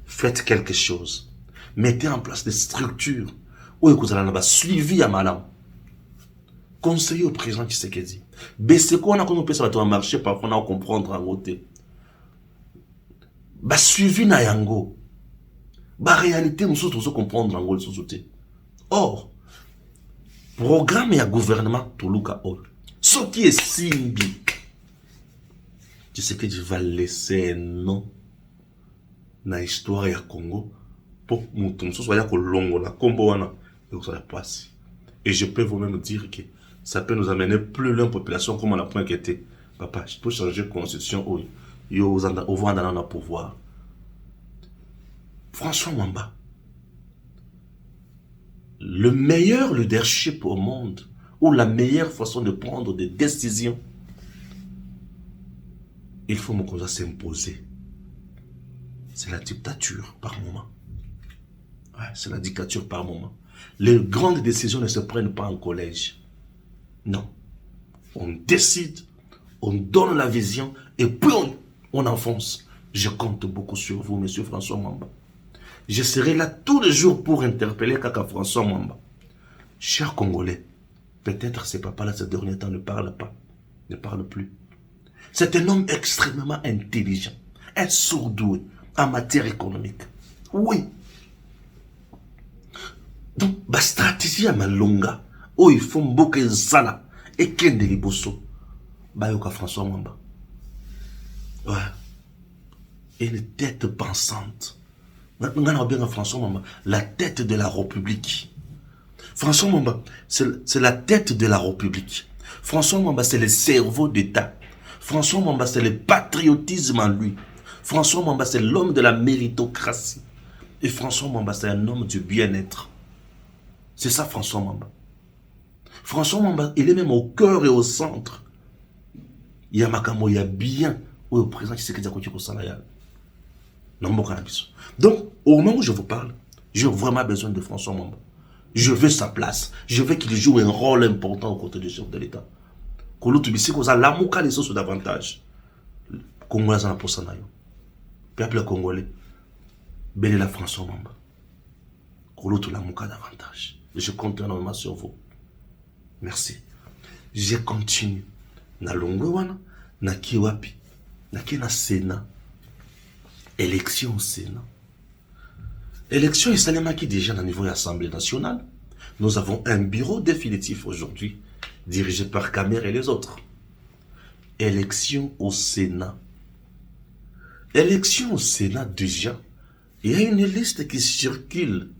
Faites quelque chose. Mettez en place des structures où vous allez suivi à madame. Conseiller au président Tshisekedi. C'est quoi on a qu'on ça va marcher parfois on a comprendre en côté. Bah suivi na yango. Bah réalité nous tous comprendre en gros société. Or programme et gouvernement Toluka Ol. Ce qui est simbi. Tshisekedi va laisser un nom na histoire ya Congo pour mutum soit ya kolongo la kombo wana et ça passe. Et je peux vous même dire que ça peut nous amener plus loin population comme on a point qu'était. Papa, je peux changer de constitution où yo au vent dans le pouvoir. François Mamba, le meilleur leadership au monde ou la meilleure façon de prendre des décisions, il faut me s'imposer. C'est la dictature par moment. Ouais, c'est la dictature par moment. Les grandes décisions ne se prennent pas en collège. Non. On décide, on donne la vision et puis on enfonce. Je compte beaucoup sur vous, monsieur François Mamba. Je serai là tous les jours pour interpeller Kaka François Mamba. Chers Congolais, peut-être ces papas-là, ces derniers temps, ne parlent pas, ne parlent plus. C'est un homme extrêmement intelligent, un sourd-doué en matière économique. Oui. Donc, la stratégie à Malonga, où il faut mboke zala et kende liboso, bayoka François Mamba. Ouais. Une tête pensante. François Mamba, la tête de la République. François Mamba, c'est la tête de la République. François Mamba, c'est le cerveau d'État. François Mamba, c'est le patriotisme en lui. François Mamba, c'est l'homme de la méritocratie. Et François Mamba, c'est un homme du bien-être. C'est ça François Mamba. François Mamba, il est même au cœur et au centre. Il y a Makamo, il y a bien au présent qui s'est dit au Salayal. Donc, au moment où je vous parle, j'ai vraiment besoin de François Mamba. Je veux sa place. Je veux qu'il joue un rôle important aux côtés du chef de l'État. L'amour les choses davantage. Congolais en pour ça. Peuple congolais. Bénéla François Mamba. Koloto l'amour davantage. Je compte énormément sur vous. Merci. Je continue. Na Longwana, na Kiwapi, na Kena Sénat. Élection au Sénat. Élection et Salema qui déjà au niveau de l'Assemblée nationale. Nous avons un bureau définitif aujourd'hui, dirigé par Kamer et les autres. élection au Sénat. Élection au Sénat déjà. Il y a une liste qui circule.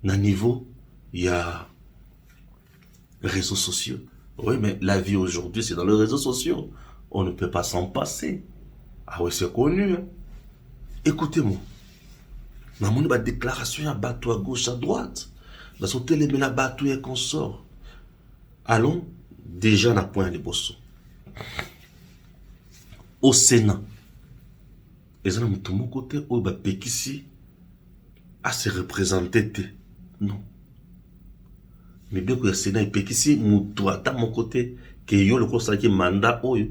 Dans niveau, il y a réseaux sociaux. Oui, mais la vie aujourd'hui, c'est dans les réseaux sociaux. On ne peut pas s'en passer. Ah oui, c'est connu. Hein? Écoutez-moi. Dans mon déclaration, il y a bateau à gauche, à droite. Dans son télé, la bateau et qu'on sort. Allons, déjà, on a point les bossons. Au Sénat. Et ça, de mon côté, où il y a ici à se représenter. Non. Mais bien que le Sénat est ici, moi, à mon côté, que yo le constat qui mandat, oyo,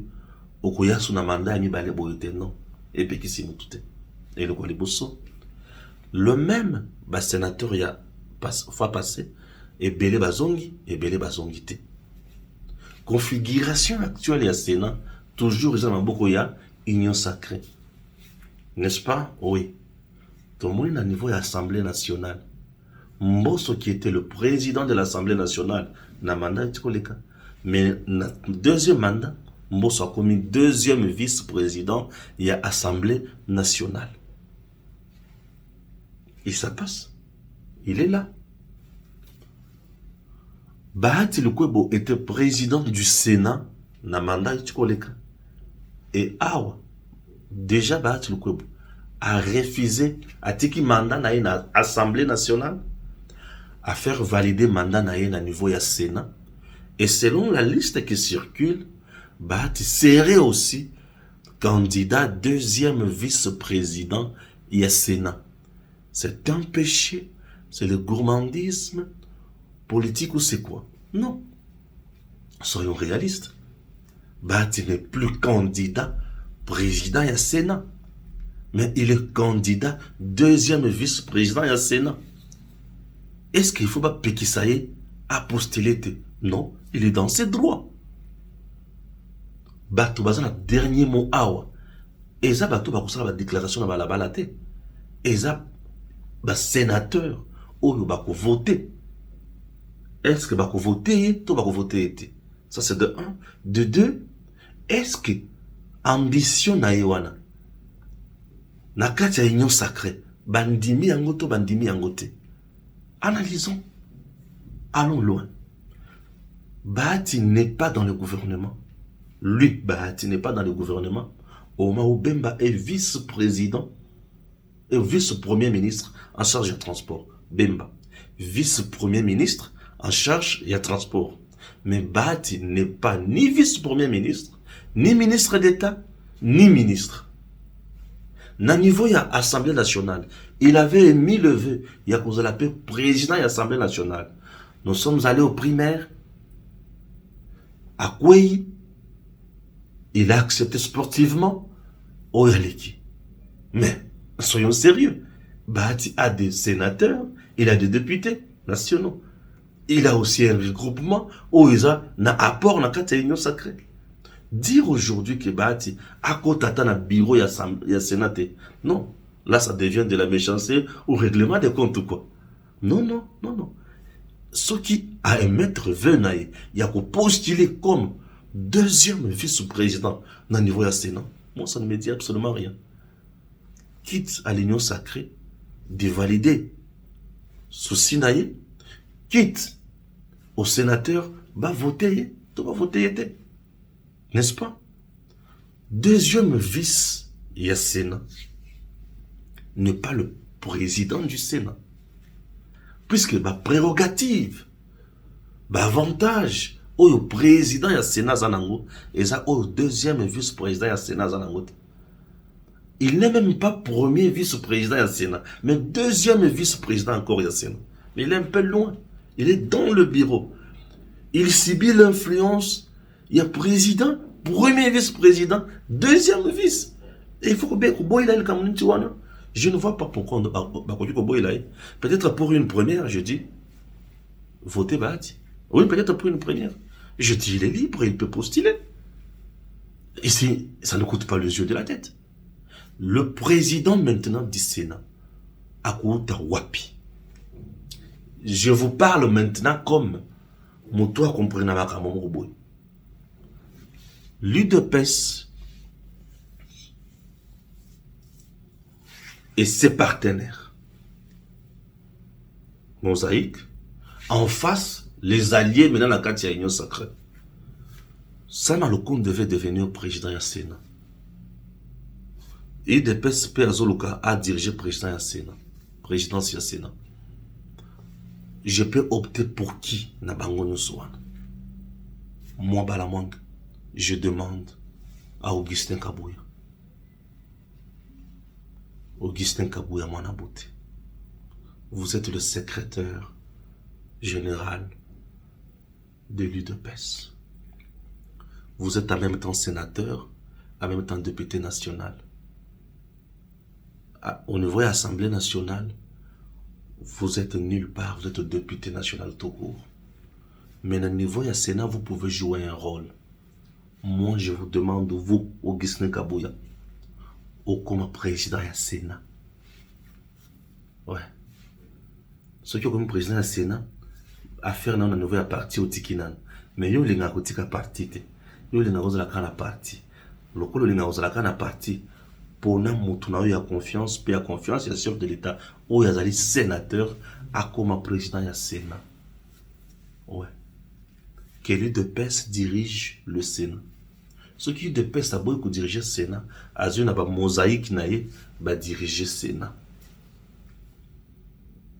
au koya sous na mandat, ni balé boyote, non. Et puis ici, nous tout. Et le quoi les bossons. Le même, sénateur, il y a fois passé, et belé bazongi, et belé bazongité. Configuration actuelle, il y a Sénat, toujours, ils ont beaucoup, il y a union sacrée. N'est-ce pas? Oui. Tout le monde est à niveau de l'Assemblée nationale. Mbosso qui était le président de l'Assemblée nationale, n'a mandat de Koleka. Mais, deuxième mandat, Mbosso a commis deuxième vice-président, il y a Assemblée nationale. Et ça passe. Il est là. Bahati Lukwebo était président du Sénat, n'a mandat de Koleka. Et Awa, déjà Bahati Lukwebo a refusé à tiki mandat na une Assemblée nationale à faire valider mandat na une à niveau ya Sénat. Et selon la liste qui circule, Bahati serait aussi candidat deuxième vice-président ya Sénat. C'est un péché, c'est le gourmandisme politique ou c'est quoi? Non. Soyons réalistes. Bahati n'est plus candidat président ya Sénat. Mais il est candidat deuxième vice-président ya Sénat. Est-ce qu'il faut pas Pekisaye à postuler? Non, il est dans ses droits. Bato bazana dernier mot awa. Et ça bato ba kusala ba déclaration na la te. Et ça ba sénateur ou ba ko voter. Est-ce que ba ko voter to ba ko voter? Ça c'est de 1. De 2, est-ce que ambition na yewana na kati ya union sacrée bandimi yango to bandimi yango te? Analysons. Allons loin. Bahati n'est pas dans le gouvernement. Lui, Bahati n'est pas dans le gouvernement. Omar Bemba est vice-président et vice-premier ministre en charge du transport. Bemba. Vice-premier ministre en charge du transport. Mais Bahati n'est pas ni vice-premier ministre, ni ministre d'État, ni ministre. Na niveau il y a Assemblée nationale. Il avait émis le vœu. Il y a qu'on l'appelle président de l'Assemblée nationale. Nous sommes allés aux primaires. À Kouei. Il a accepté sportivement. Oyaleki. Mais, soyons sérieux. Bahati a des sénateurs. Il a des députés nationaux. Il a aussi un regroupement où il a un apport dans la union sacrée. Dire aujourd'hui que Bahati à côté d'un bureau il y a Sénat, non, là ça devient de la méchanceté ou règlement des comptes ou quoi. Non, non, non, non. Ce qui a émettre venaille, il y a qu'on postuler comme deuxième vice-président dans le niveau de Sénat. Moi ça ne me dit absolument rien. Quitte à l'union sacrée de valider sous Sinaï, quitte au sénateur, va voter, tu vas voter. N'est-ce pas? Deuxième vice, il y a Sénat. N'est pas le président du Sénat. Puisque ma prérogative, ma avantage, au président il y a Sénat Zanango, et ça au deuxième vice-président il y a Sénat Zanango. Il n'est même pas premier vice-président il y a Sénat, mais deuxième vice-président encore il y a Sénat. Mais il est un peu loin. Il est dans le bureau. Il subit l'influence. Il y a président, premier vice-président, deuxième vice. Et il faut que je ne vois pas pourquoi on doit. Peut-être pour une première, je dis, votez Bahati. Oui, peut-être pour une première. Je dis, il est libre, il peut postuler. Ici, ça ne coûte pas les yeux de la tête. Le président maintenant du Sénat, Akouta Wapi. Je vous parle maintenant comme Moutoua comprenait ma caméra. L'UDPS et ses partenaires, Mosaïque, en face, les alliés maintenant la carte Union Sacrée. Sama Lokoun devait devenir président du Sénat. Et l'UDPS Azoluka a dirigé président du Sénat. Présidence du Sénat. Je peux opter pour qui na bango nyoswana. Moi Balamang, je demande à Augustin Kabouya. Augustin Kabouya Manaboute. Vous êtes le secrétaire général de l'UDPS. Vous êtes en même temps sénateur, en même temps député national. Au niveau de l'Assemblée nationale, vous êtes nulle part, vous êtes député national tout court. Mais au niveau du Sénat, vous pouvez jouer un rôle. Moi, je vous demande, vous, Augustin Kabouya, comme président du Sénat. Ouais. Ceux qui ont comme président du Sénat, affaire dans la nouvelle partie au Tikinan. Mais yo linga kotika parti te. Yo linga kozala kana parti. Lokolo linga kozala kana parti. Pona mutu na yo ya confiance, pe ya confiance ya chef de l'État, ou ya zali sénateur, a comme président ya Sénat. Ouais. Que l'UDPS dirige le Sénat. Ceux qui UDPS a beaucoup diriger le Sénat, a zone na ba mosaïque na ye, ba diriger le Sénat.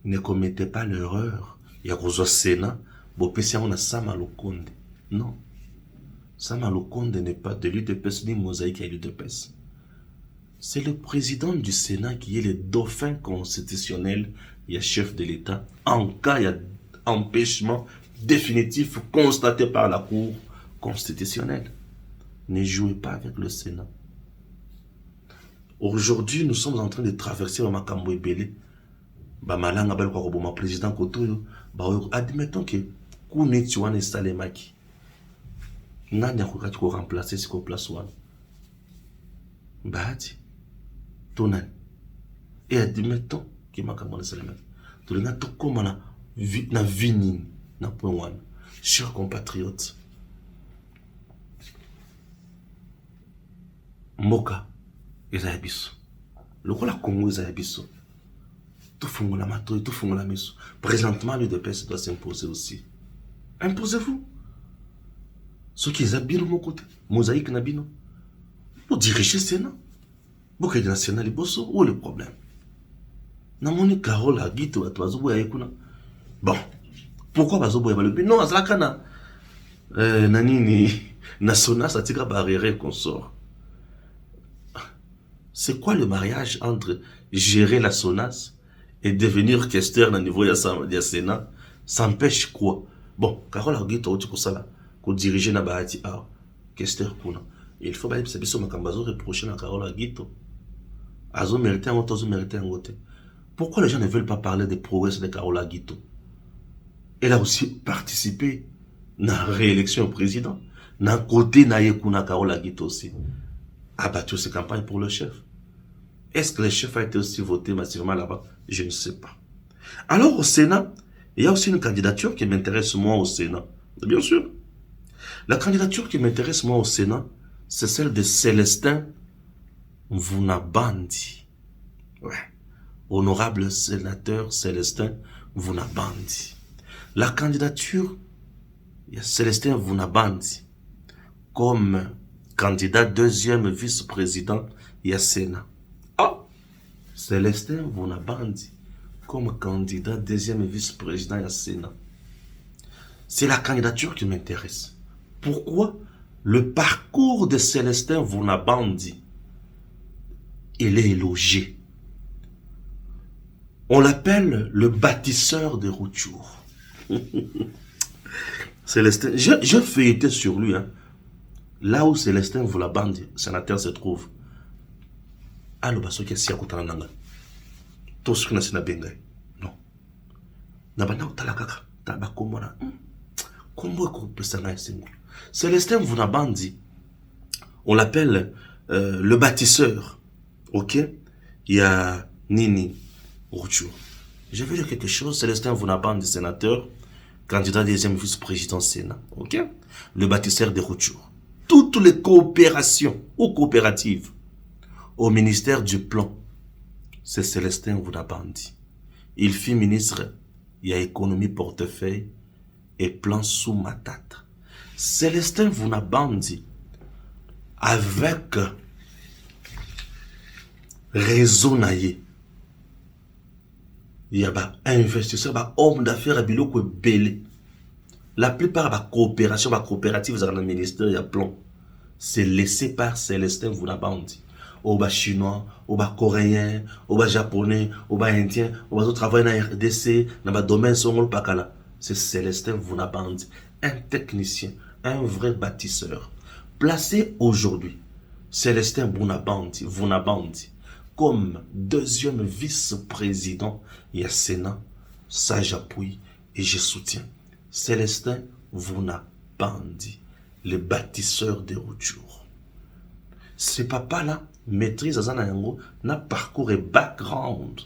Ne commettez pas l'erreur. Il y a un Sénat, on a Sama Lokonde. Non. Sama Lokonde n'est pas de l'UDPS ni mosaïque à l'UDPS. C'est le président du Sénat qui est le dauphin constitutionnel, il y a chef de l'État, en cas il y a empêchement définitif constaté par la Cour constitutionnelle. Ne jouez pas avec le Sénat. Aujourd'hui, nous sommes en train de traverser Makambo Ebele. Malanga bel kwa ma président Kotoyo, admettons que Kouné Tuan et Salemaki. Nanya Koukati ko remplacer ce qu'on place one. Bahati. Tonan. Et admettons que Makambo Salemaki. Tout le monde comme na vinin na point one. Chers compatriotes. Moka Ezabiso. Le rôle à Congo Ezabiso. Tout fongola mato, tout fongola miso. Présentement, l'UDPS doit s'imposer aussi. Imposez-vous. Ceux qui sont bien de mon côté, mosaïque nabino. Vous dirigez le Sénat. Vous êtes national, bosso, où est le problème? Namoni Carole a dit tout à toi, bon, pourquoi Bazobo est le non, Azlakana. Nanini, Nasona, ça tire barrière consort. C'est quoi le mariage entre gérer la SONAS et devenir questeur au niveau du Sénat? Ça empêche quoi? Bon, Carole a dit tout ça, qu'on dirige na bahati a questeur kuna. Il faut pas que ça makambazo reprocher na Carole a dit tout. Azo mérité un autre, azo mérité un autre. Pourquoi les gens ne veulent pas parler des progrès de Carole Aguito? Elle a aussi participé à la réélection au président. D'un côté, Nayekuna Carole Aguito aussi a battu ses campagnes pour le chef. Est-ce que le chef a été aussi voté massivement là-bas? Je ne sais pas. Alors au Sénat, il y a aussi une candidature qui m'intéresse moi au Sénat. Bien sûr. La candidature qui m'intéresse moi au Sénat, c'est celle de Célestin Vunabandi. Ouais. Honorable sénateur Célestin Vunabandi. La candidature, il y a Célestin Vunabandi comme candidat deuxième vice-président, il y a Sénat. Ah! Célestin Vunabandi comme candidat deuxième vice-président, il y a Sénat. C'est la candidature qui m'intéresse. Pourquoi? Le parcours de Célestin Vunabandi, il est élogié. On l'appelle le bâtisseur de Rutshuru. Célestin, je feuilletais sur lui, hein. Là où Célestin Vunabandi, sénateur, se trouve. Allo basoki si akutana nanga. To sukina sina bengai. Non. Na banda utala kaka, taba komona. Kombo ko pesa na singu. Célestin Vunabandi, on l'appelle le bâtisseur. OK? Il y a Nini Rutshuru. Je vais dire quelque chose. Célestin Vunabandi, sénateur, candidat deuxième vice-président Sénat. OK? Le bâtisseur de Rutshuru. toutes les coopérations ou coopératives au ministère du Plan, c'est Célestin Vounabandi. Il fut ministre, il y a économie portefeuille et plan sous ma tête. Célestin Vounabandi, avec réseau naïe, il y a des investisseurs, des hommes d'affaires à biloko belé. La plupart de la coopération, la coopérative dans le ministère, il y a plan. C'est laissé par Célestin Vounabandi. Au bas chinois, au bas coréen, au bas japonais, au bas indien, au bas travailler dans la RDC, dans le domaine somol pakala. C'est Célestin Vounabandi, un technicien, un vrai bâtisseur. Placé aujourd'hui, Célestin Vounabandi, comme deuxième vice-président, il y a Sénat, ça j'appuie et je soutiens. Célestin Vounabandi, le bâtisseur des ruptures. Ce papa-là maîtrise Azanango, n'a parcours et background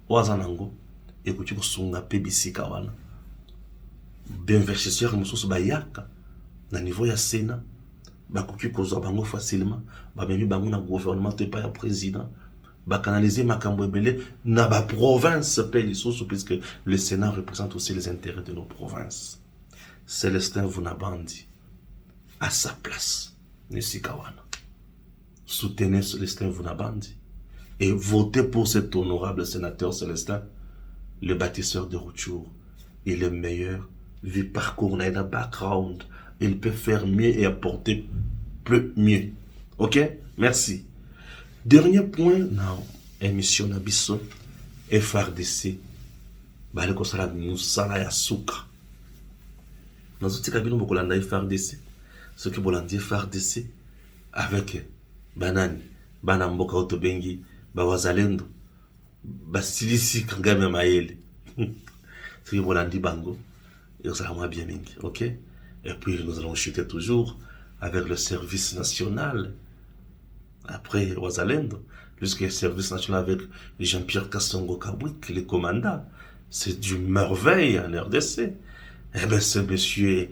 au Azanango. Écoutez, vous sont un peu bisikawana. D'investisseurs, nous sommes bayaka. Na niveau ya Sénat, bakuki kozo bango facilement. Bamemi bango na gouvernement, te pas ya président. Canaliser makambo ebele na ba province pays sous puisque le Sénat représente aussi les intérêts de nos provinces. Célestin Vounabandi à sa place Nisikawana. Soutenez Célestin Vounabandi et votez pour cet honorable sénateur Célestin, le bâtisseur de Rutshuru. Il est meilleur vu parcours na background, il peut faire mieux et apporter plus mieux. OK? Merci. Dernier point, non, émission Nabiso, FRDC, bale ko sala musala ya suka. Nazuti kabino bokolanda FRDC, ce que bolandi FRDC avec banani, bana mboka otobengi, ba wazalendo, ba silisi kangame maele. Ce que bolandi bango, et ça va bien mingi, OK? Et puis nous allons chuter toujours avec le service national. Après Wazalendo, jusqu'au service national avec Jean-Pierre Kassongo Kabwik, les commandants, c'est du merveille en RDC. Eh bien, ce monsieur,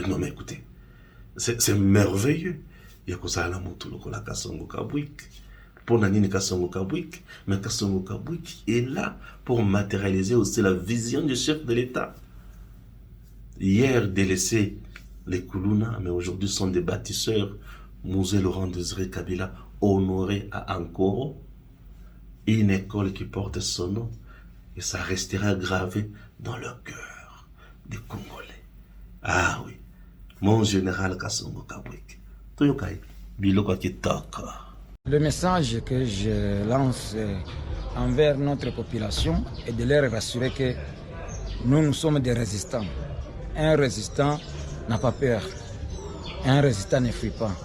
non mais écoutez, c'est merveilleux. Il y a cosa la moto la Kassongo Kabwik, pour Nanine Kassongo Kabwik, mais Kassongo Kabwik est là pour matérialiser aussi la vision du chef de l'État. Hier, délaissé les Koulouna, mais aujourd'hui sont des bâtisseurs. Musée Laurent Désiré Kabila, honoré à Ankoro, une école qui porte son nom, et ça restera gravé dans le cœur des Congolais. Ah oui, mon général Kassongo Kabwik. Toyokai, Biloko Kitaka. Le message que je lance envers notre population est de leur rassurer que nous sommes des résistants. Un résistant n'a pas peur. Un résistant ne fuit pas.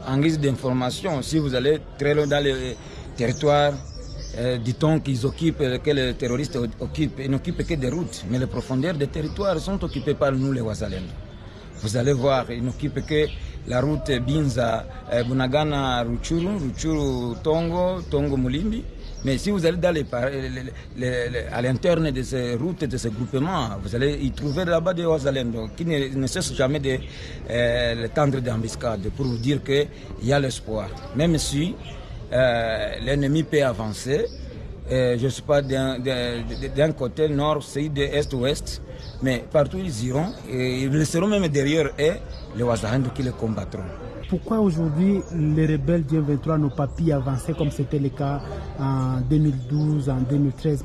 En guise d'information, si vous allez très loin dans les territoires, dit-on qu'ils occupent, que les terroristes occupent, ils n'occupent que des routes, mais les profondeurs des territoires sont occupées par nous les Wazalendo. Vous allez voir, ils n'occupent que la route Binza, Bunagana, Rutshuru, Rutshuru, Tongo, Tongo, Mulimbi. Mais si vous allez dans à l'interne de ces routes, de ces groupements, vous allez y trouver là-bas des Wazalendo qui ne cessent jamais de tendre d'embuscade pour vous dire qu'il y a l'espoir. Même si l'ennemi peut avancer, je ne sais pas d'un côté nord, sud, est, ouest, mais partout ils iront et ils seront même derrière eux, les Wazalendo qui les combattront. Pourquoi aujourd'hui les rebelles du M23 n'ont pas pu avancer comme c'était le cas en 2012, en 2013?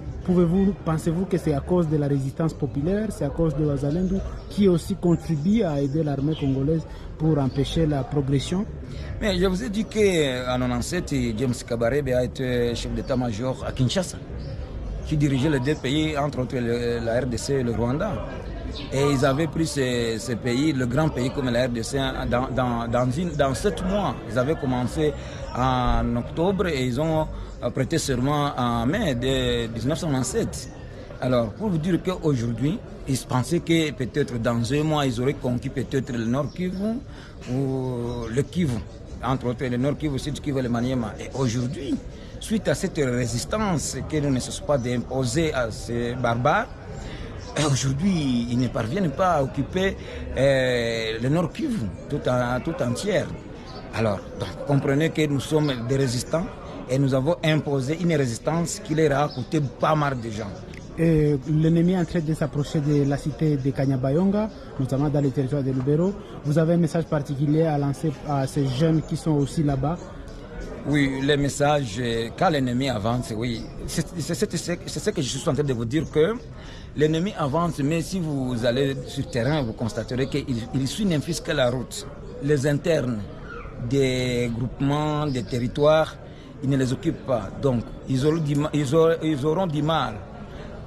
Pensez-vous que c'est à cause de la résistance populaire, c'est à cause de Wazalendo qui aussi contribue à aider l'armée congolaise pour empêcher la progression? Mais je vous ai dit qu'en 1997, James Kabarebe a été chef d'état-major à Kinshasa, qui dirigeait les deux pays, entre autres la RDC et le Rwanda. Et ils avaient pris ces pays, le grand pays comme la RDC, dans 7 mois. Ils avaient commencé en octobre et ils ont prêté serment en mai de 1997. Alors, pour vous dire qu'aujourd'hui, ils pensaient que peut-être dans 1 mois, ils auraient conquis peut-être le Nord Kivu ou le Kivu, entre autres le Nord Kivu, Sud Kivu et le Maniema. Et aujourd'hui, suite à cette résistance que nous ne cessons pas d'imposer à ces barbares, Aujourd'hui, ils ne parviennent pas à occuper le Nord Kivu tout entière. Alors, donc, comprenez que nous sommes des résistants et nous avons imposé une résistance qui leur a coûté pas mal de gens. L'ennemi est en train de s'approcher de la cité de Kanyabayonga, notamment dans le territoire de Lubero. Vous avez un message particulier à lancer à ces jeunes qui sont aussi là-bas? Oui, le message, quand l'ennemi avance, oui, c'est ce que je suis en train de vous dire, que l'ennemi avance, mais si vous allez sur le terrain, vous constaterez qu'il suit n'importe que la route. Les internes des groupements, des territoires, ils ne les occupent pas. Donc, ils auront du mal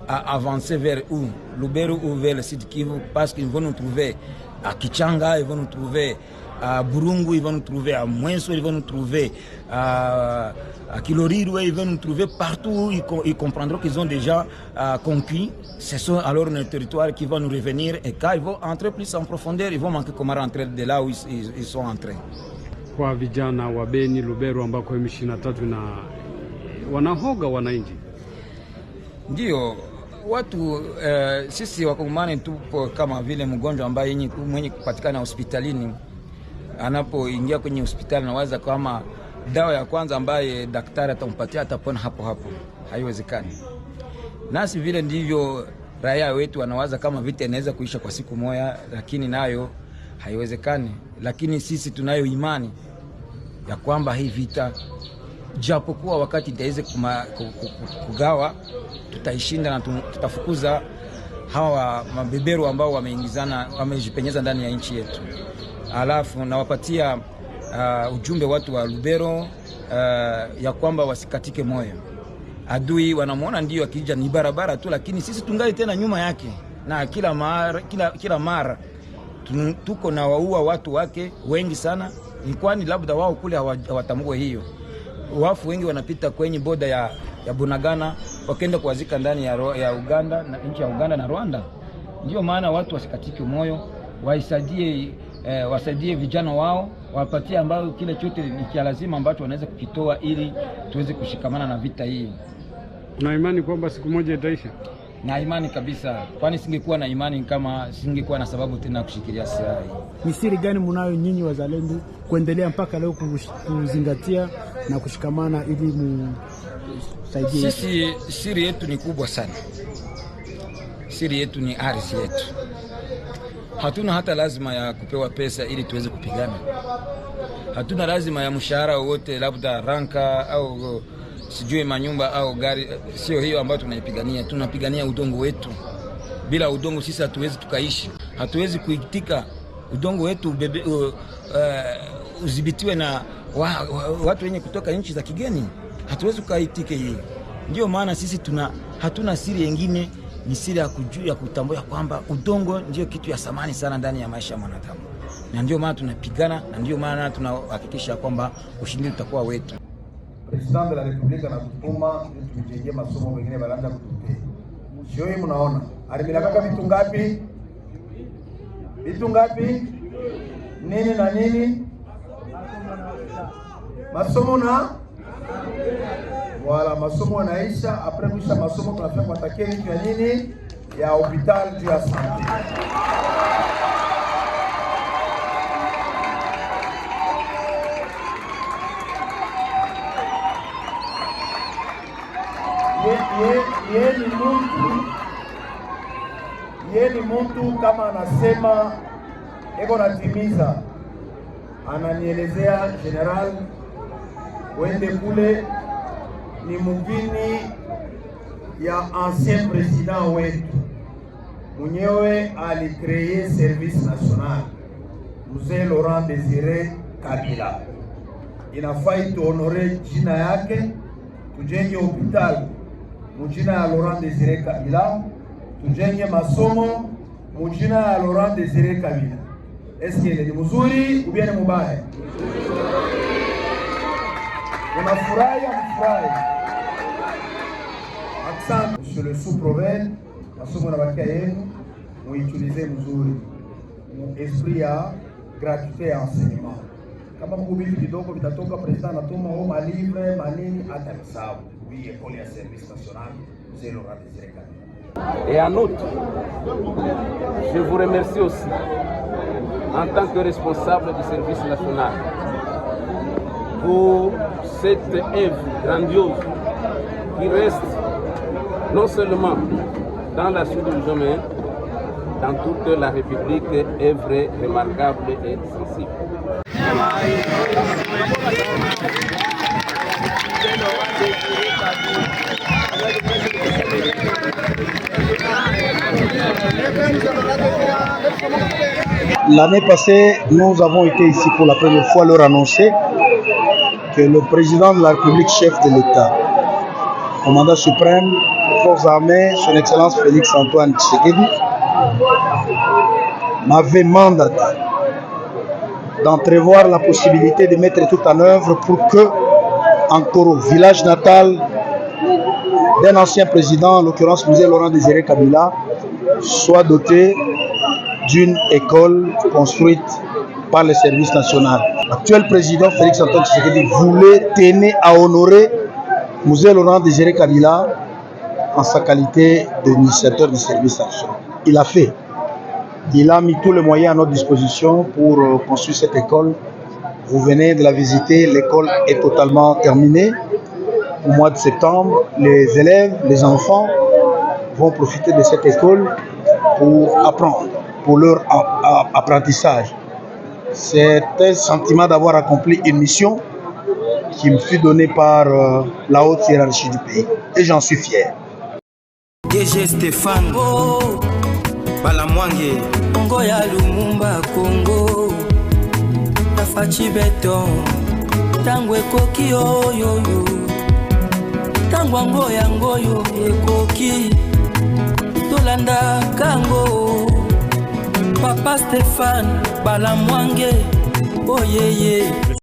à avancer vers où? Lubero ou vers le sud Kivu, parce qu'ils vont nous trouver à Kichanga, ils vont nous trouver à Burungu, ils vont nous trouver à Mwenso, ils vont nous trouver à Kiloriru, ils vont nous trouver partout. Ils comprendront qu'ils ont déjà conquis. Ce sont alors nos territoires qui vont nous revenir, et quand ils vont entrer plus en profondeur, ils vont manquer comment rentrer de là où ils sont entrés. Kwa vijana wa Beni, Lubero ambako M23 na wanahoga wananchi. Ndio watu sisi wakongomani tupo kama vile mgonjwa ambaye mwenye kupatikana hospitalini, anapoingia kwenye hospitali nawaza kama dawa ya kwanza ambaye daktari atampatia atapona hapo hapo. Haiwezekani. Nasi vile ndivyo raia wetu wanawaza kama vita inaweza kuisha kwa siku moja, lakini nayo haiwezekani. Lakini sisi tunayo imani ya kwamba hii vita, japokuwa wakati itaweze kugawa, tutaishinda na tutafukuza hawa mabeberu ambao wamejipenyeza ndani ya nchi yetu. Alafu nawapatia ujumbe watu wa Lubero ya kwamba wasikatike moyo. Adui wanamuona ndio akija ni barabara tu, lakini sisi tungali tena nyuma yake, na kila mara tuko na waua watu wake wengi sana. Ni kwani labda wao kule hawatambue hiyo. Wafu wengi wanapita kwenye boda ya Bunagana wakenda kuwazika ndani ya Uganda, na nchi ya Uganda na Rwanda. Ndio maana watu wasikatike moyo, wasaidie vijana wao, wapatie ambao kile chote ni kia lazima ambacho wanaweza kukitoa ili tuweze kushikamana na vita hii. Una imani kwamba siku moja itaisha? Na imani kabisa, kwani singekuwa na imani kama singekuwa na sababu tena kushikilia silaha. Ni siri gani mnayo nyinyi wazalendo kuendelea mpaka leo kuzingatia na kushikamana ili msaidie? Sisi siri yetu ni kubwa sana. Siri yetu ni ardhi yetu. Hatuna hata lazima ya kupewa pesa ili tuweze kupigana. Hatuna lazima ya mshahara wote, labda ranka au sijui manyumba au gari. Sio hiyo ambayo tunaipigania. Tunapigania udongo wetu. Bila udongo sisi hatuwezi tukaishi. Hatuwezi kuitika udongo wetu udhibitiwe na watu wenye kutoka nchi za kigeni. Hatuwezi kuitike hii. Ndio maana sisi hatuna siri nyingine, ni siri ya kutambua kwamba udongo ndio kitu ya thamani sana ndani ya maisha ya mwanadamu. Na ndio maana tunapigana, na ndio maana tunahakikisha kwamba ushindi utakuwa wetu. President de la Republique anatutuma tujenge masomo, wengine wanaanza kutupea. Sio hii mnaona. Alimilaka vitu ngapi? Vitu ngapi? Nini na nini? Masomo na wala masomo yanaisha. Après kuisha masomo tunafika kuatakia vitu ya nini? Ya hospital juu ya sante. Yeni mtu kama anasema eko natimiza, ananielezea general wende kule ni mugini ya ancien president wetu mwenyewe alikreye service national Mzee Laurent Desire Kabila. Inafai tuonore jina yake, tujenge hospital mujina ya Laurent Desire Kabila, tujenge masomo mujina ya Laurent Desire Kabila. Eske ni mzuri ubiane mubaya? Unafurahi mfurahi? Asante monsieur le sous-province, masomo na bakia yenu muitilize mzuri mu esprit ya gratuité ya enseignement. Kama mkubitu kidogo vitatoka president anatuma o malivre manini hata misabu. Oui, école ya service national Mzee Laurent Désiré Kabila. Et en outre, je vous remercie aussi, en tant que responsable du service national, pour cette œuvre grandiose qui reste non seulement dans la sous-division, mais dans toute la République, œuvre remarquable et sensible. L'année passée, nous avons été ici pour la première fois leur annoncer que le président de la République, chef de l'État, commandant suprême des forces armées, son Excellence Félix Antoine Tshisekedi, m'avait mandaté d'entrevoir la possibilité de mettre tout en œuvre pour que, en Koro, village natal d'un ancien président, en l'occurrence Mzee Laurent Désiré Kabila, soit doté d'une école construite par le service national. L'actuel président Félix Antoine Tshisekedi tenait à honorer Mzee Laurent Désiré Kabila en sa qualité d'initiateur du service national. Il a fait. Il a mis tous les moyens à notre disposition pour construire cette école. Vous venez de la visiter, l'école est totalement terminée. Au mois de septembre, les élèves, les enfants vont profiter de cette école pour apprendre, pour leur apprentissage. C'est un sentiment d'avoir accompli une mission qui me fut donnée par la haute hiérarchie du pays. Et j'en suis fier. DG Stéphane Balamwange Congo ya Lumumba Congo Tafachi Beton Tangwe Koki Oyoyo Tangwango Yangoyo Ekoki Tolanda Kango Papa Stéphane Balamwange Oyeye